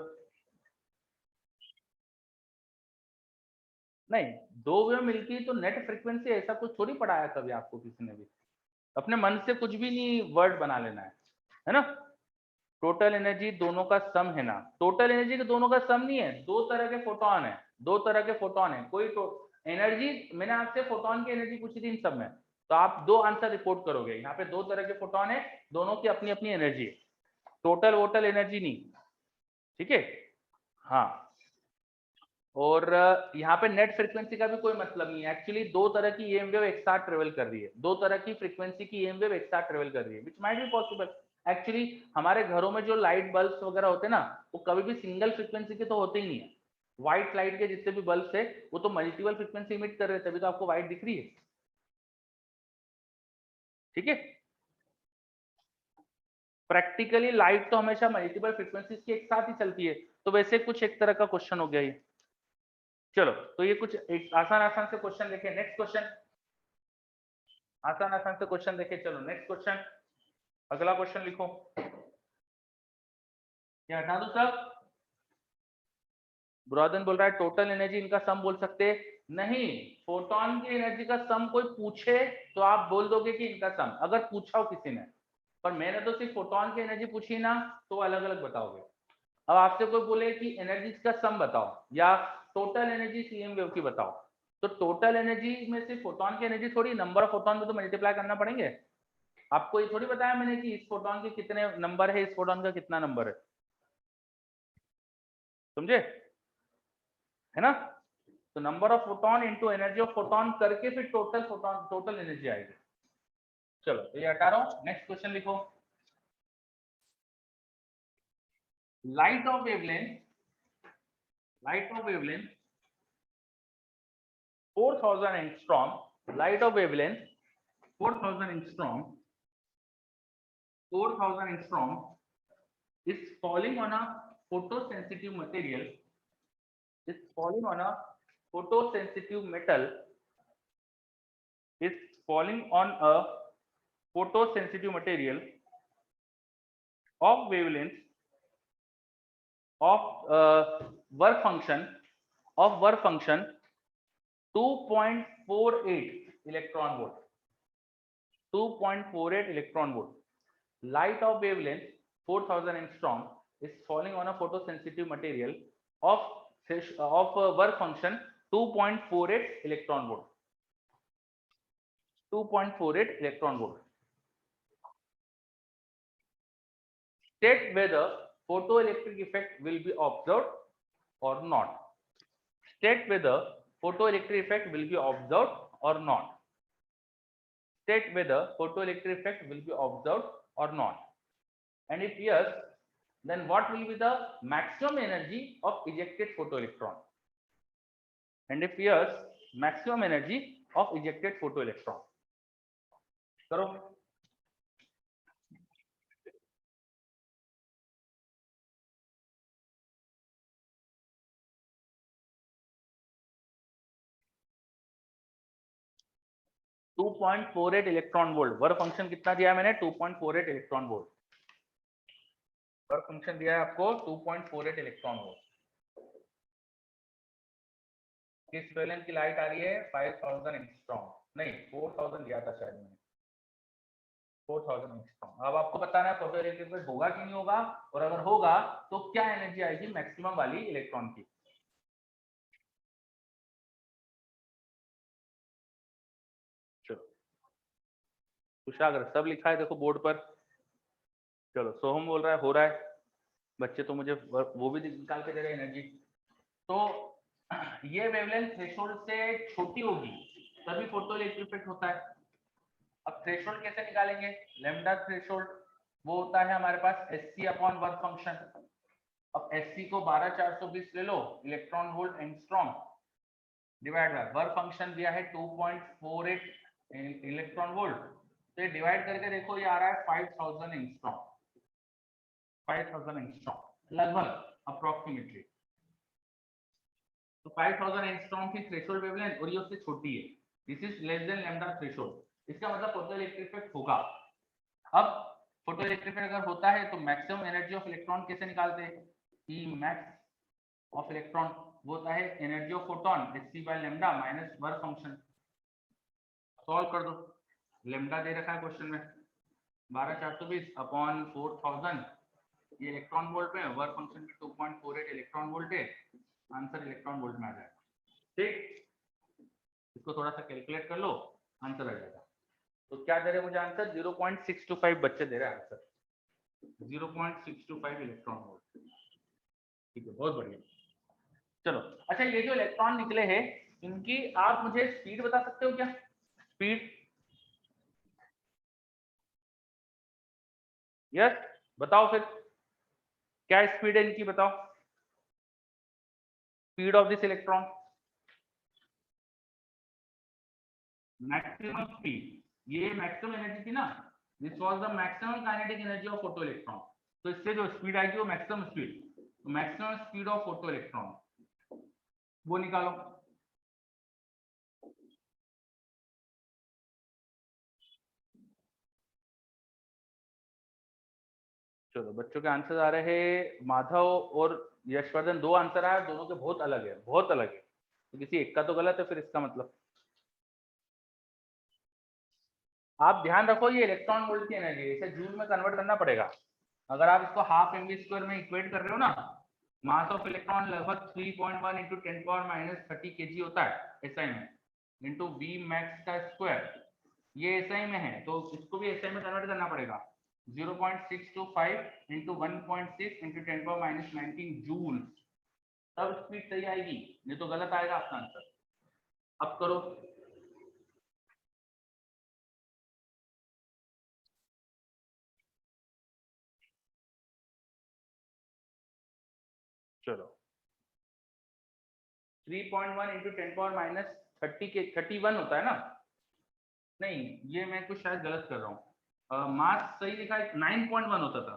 नहीं, दो वेव मिलती तो नेट फ्रीक्वेंसी ऐसा कुछ थोड़ी पढ़ाया कभी आपको किसी ने भी। अपने मन से कुछ भी नहीं वर्ड बना लेना है ना। टोटल एनर्जी दोनों का सम है ना, टोटल एनर्जी के दोनों का सम नहीं है, दो तरह के फोटोन है, दो तरह के फोटोन है। कोई तो एनर्जी, मैंने आपसे फोटोन की एनर्जी पूछी थी इन सब में, तो आप दो आंसर रिपोर्ट करोगे। यहाँ पे दो तरह के फोटोन है, दोनों की अपनी अपनी एनर्जी है, टोटल वोटल एनर्जी नहीं। ठीक है, हाँ। और यहाँ पे नेट फ्रीक्वेंसी का भी कोई मतलब नहीं है। एक्चुअली दो तरह की ईएम वेव एक साथ ट्रेवल कर रही है, दो तरह की फ्रीक्वेंसी की ईएम वेव एक साथ ट्रेवल कर रही है, which might be possible. Actually हमारे घरों में जो लाइट बल्ब वगैरह होते हैं ना, वो कभी भी सिंगल फ्रीक्वेंसी के तो होते ही नहीं है। व्हाइट लाइट के जितने भी बल्ब है वो तो मल्टीपल फ्रीक्वेंसी इमिट कर रहे हैं, तभी तो आपको व्हाइट दिख रही है। ठीक है, प्रैक्टिकली लाइट तो हमेशा मल्टीपल फ्रीक्वेंसीज की एक साथ ही चलती है। तो वैसे कुछ एक तरह का क्वेश्चन हो गया ये। चलो, तो ये कुछ एक आसान आसान से क्वेश्चन देखे। नेक्स्ट क्वेश्चन, आसान आसान से क्वेश्चन देखे। चलो नेक्स्ट क्वेश्चन, अगला क्वेश्चन लिखो। क्या हटा दो सब? ब्रॉदन बोल रहा है टोटल एनर्जी इनका सम बोल सकते नहीं। फोटोन की एनर्जी का सम कोई पूछे तो आप बोल दोगे कि इनका सम, अगर पूछा हो किसी ने। पर मैंने तो सिर्फ फोटोन की एनर्जी पूछी ना, तो अलग अलग बताओगे। अब आपसे कोई बोले कि एनर्जी का सम बताओ या टोटल एनर्जी सीएम वेव की बताओ, तो टोटल एनर्जी में से फोटोन की एनर्जी थोड़ी, नंबर ऑफ फोटोन में तो मल्टीप्लाई करना पड़ेंगे। आपको ये थोड़ी बताया मैंने कि इस फोटोन के कितने नंबर है, इस फोटोन का कितना नंबर है। समझे? है ना? तो number of photon into energy of photon करके फिर टोटल फोटोन, टोटल एनर्जी आएगी। चलो, तो ये हटा रहा हूं, नेक्स्ट क्वेश्चन लिखो। Light of wavelength, light of wavelength 4000 angstrom, light of wavelength 4000 angstrom, 4000 angstrom is falling on a photosensitive material, is falling on a photosensitive metal, is falling on a photosensitive material of wavelength of work function, of work function 2.48 electron volt, 2.48 electron volt. Light of wavelength 4000 angstrom is falling on a photosensitive material of work function 2.48 electron volt, 2.48 electron volt. State whether photoelectric effect will be observed or not. State whether photoelectric effect will be observed or not. State whether photoelectric effect will be observed or not. And if yes, then what will be the maximum energy of ejected photoelectron? And if yes, maximum energy of ejected photoelectron. करो। To 2.48 electron volt work function कितना दिया है मैंने? 2.48 electron volt work function दिया है आपको, 2.48 electron volt. किस wavelength की लाइट आ रही है? 5000 एंगस्ट्रॉम, नहीं 4000 दिया था शायद मैंने, 4000 एंगस्ट्रॉम। अब आपको बताना है फोटोइलेक्ट्रिक इफेक्ट होगा कि नहीं होगा, और अगर होगा तो क्या एनर्जी आएगी मैक्सिमम वाली इलेक्ट्रॉन की। चलो, कुशाग्र सब लिखा है देखो बोर्ड पर। चलो सोहम बोल रहा है हो रहा है, बच्चे तो मुझे वो भी निकाल के दे रहे हैं एनर्जी। तो ये वेवलेंथ थ्रेशोल्ड से छोटी होगी तभी फोटोइलेक्ट्रिक इफेक्ट होता है। अब थ्रेशोल्ड कैसे निकालेंगे? लैम्डा थ्रेशोल्ड वो होता है हमारे पास SC अपॉन वर्क फंक्शन। अब SC को 12420 ले लो electron volt angstrom divide by work function दिया है 2.48 इलेक्ट्रॉन वोल्ट, तो ये डिवाइड करके देखो ये आ रहा है 5000 एंगस्ट्रॉम, 5000 एंगस्ट्रॉम लगभग अप्रोक्सीमेटली। तो 5000 एंगस्ट्रॉम की थ्रेशोल्ड वेवलेंथ और ये उससे छोटी है, this is less than lambda threshold. इसका मतलब फोटोइलेक्ट्रिक इफेक्ट होगा। अब फोटोइलेक्ट्रिक इफेक्ट अगर होता है तो मैक्सिमम एनर्जी ऑफ इलेक्ट्रॉन कैसे निकालते हैं? ई मैक्स ऑफ इलेक्ट्रॉन वो होता है energy of photon SC by lambda minus work function. Solve कर दो, लैम्डा दे रखा है क्वेश्चन में 12420 अपॉन 4000, ये इलेक्ट्रॉन वोल्ट में, वर्क फंक्शन में 2.48 इलेक्ट्रॉन वोल्ट है, आंसर इलेक्ट्रॉन वोल्ट में आ जाएगा। ठीक, इसको थोड़ा सा कैलकुलेट कर लो, आंसर आ जाएगा। तो क्या दे रहे मुझे आंसर? 0.625 बच्चे दे रहे हैं आंसर, 0.625 इलेक्ट्रॉन वोल्ट। ठीक है, बहुत बढ़िया। चलो अच्छा, ये जो इलेक्ट्रॉन निकले हैं इनकी आप मुझे स्पीड बता सकते हो क्या? स्पीड, यस बताओ फिर, क्या स्पीड है इनकी बताओ, speed of this electron, maximum speed, ये मैक्सिमम एनर्जी थी ना, this was the maximum kinetic energy of photo electron, तो इससे जो स्पीड आएगी वो मैक्सिमम स्पीड, तो maximum speed of photo electron वो निकालो। चलो बच्चों के आंसर आ रहे हैं, माधव और यशवर्धन दो आंसर आए, दोनों के बहुत अलग है, बहुत अलग है, तो किसी एक का तो गलत है फिर इसका मतलब। आप ध्यान रखो ये इलेक्ट्रॉन वोल्ट की एनर्जी, इसे जूल में कन्वर्ट करना पड़ेगा। अगर आप इसको हाफ mv² में इक्वेट कर रहे हो ना, मास ऑफ इलेक्ट्रॉन लगभग 3.1 इंटू 10⁻30 kg होता है SI में, इंटू V मैक्स का स्क्वायर, ये SI में है तो इसको भी SI में कन्वर्ट करना पड़ेगा। 0.625 इंटू 1.6 इंटू 10⁻19 जूल, तब स्पीड सही आएगी, नहीं तो गलत आएगा आपका आंसर। अब करो, चलो 3.1 इंटू 10⁻30 के 31 होता है ना, नहीं ये मैं कुछ शायद गलत कर रहा हूँ, मास सही लिखा है 9.1 होता था,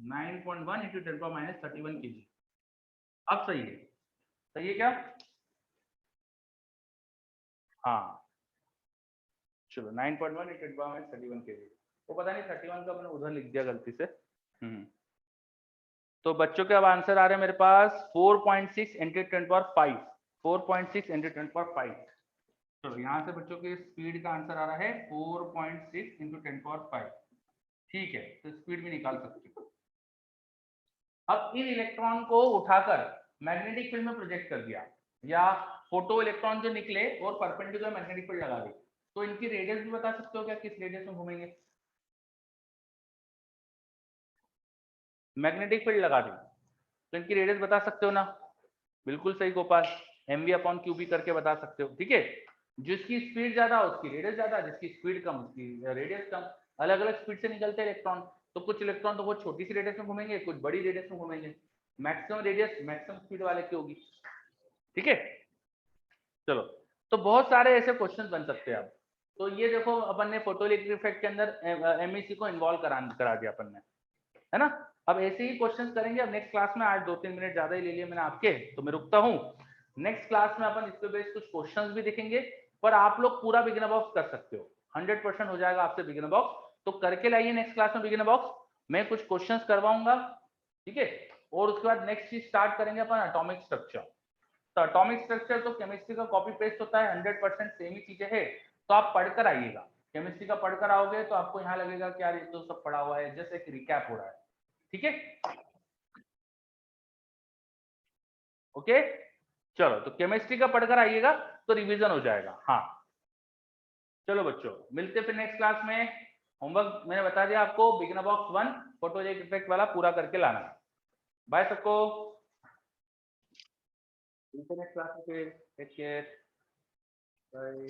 9.1 इंटू 10⁻31 kg, अब सही है क्या? हाँ चलो 9.1 इंटू 10⁻31 kg, वो पता नहीं 31 का मैंने उधर लिख दिया गलती से। तो बच्चों के अब आंसर आ रहे हैं मेरे पास 4.6 इंटू 10⁻5, 4.6 इंटू 10⁻5। चलो यहाँ से बच्चों के स्पीड का आंसर आ रहा है 4.6 इंटू 10⁻5, ठीक है, तो स्पीड भी निकाल सकते हो। अब इन इलेक्ट्रॉन को उठाकर मैग्नेटिक फील्ड में प्रोजेक्ट कर दिया, या फोटो इलेक्ट्रॉन जो निकले और परपेंडिकुलर मैग्नेटिक फील्ड लगा दी, तो इनकी रेडियस भी बता सकते हो क्या, किस रेडियस में घूमेंगे? मैग्नेटिक फील्ड लगा दी तो इनकी रेडियस बता सकते हो ना? बिल्कुल सही गोपाल, mv/qb करके बता सकते हो, ठीक है। जिसकी स्पीड ज्यादा उसकी रेडियस ज्यादा, जिसकी स्पीड कम उसकी रेडियस कम, अलग अलग स्पीड से निकलते हैं इलेक्ट्रॉन, तो कुछ इलेक्ट्रॉन तो बहुत छोटी सी रेडियस में घूमेंगे, कुछ बड़ी रेडियस में घूमेंगे, मैक्सिमम रेडियस मैक्सिमम स्पीड वाले की होगी, ठीक है। चलो, तो बहुत सारे ऐसे क्वेश्चन बन सकते हैं अब। तो ये देखो अपन ने फोटोइलेक्ट्रिक इफेक्ट के अंदर MEC को इन्वॉल्व करा दिया अपन ने, है ना। अब ऐसे ही क्वेश्चंस करेंगे अब नेक्स्ट क्लास में, आज 2-3 मिनट ज्यादा ही ले लिए मैंने आपके, तो मैं रुकता हूँ। नेक्स्ट क्लास में अपन इस पे बेस्ड कुछ क्वेश्चंस भी देखेंगे, पर आप लोग पूरा बिगिनर बॉक्स कर सकते हो, 100% हो जाएगा आपसे बिगिनर बॉक्स, तो करके लाइए नेक्स्ट क्लास में बिगिनर बॉक्स, मैं कुछ क्वेश्चंस करवाऊंगा, ठीक है। और उसके बाद नेक्स्ट चीज स्टार्ट करेंगे अपन एटॉमिक स्ट्रक्चर। तो एटॉमिक स्ट्रक्चर तो केमिस्ट्री का कॉपी पेस्ट होता है, 100% सेम ही चीजें है, तो आप पढ़कर आइएगा, केमिस्ट्री का पढ़कर आओगे तो आपको यहाँ लगेगा कि यार ये तो सब पढ़ा हुआ है, जैसे एक रिकैप हो रहा है, ठीक है। ओके, चलो तो केमिस्ट्री का पढ़कर आइएगा तो रिवीजन हो जाएगा। हाँ चलो बच्चों, मिलते फिर नेक्स्ट क्लास में, होमवर्क मैंने बता दिया आपको, बिगिनर बॉक्स 1 फोटोजेनिक इफेक्ट वाला पूरा करके लाना। बाय सबको, इंटरनेट क्लास में, टेक केयर, बाय।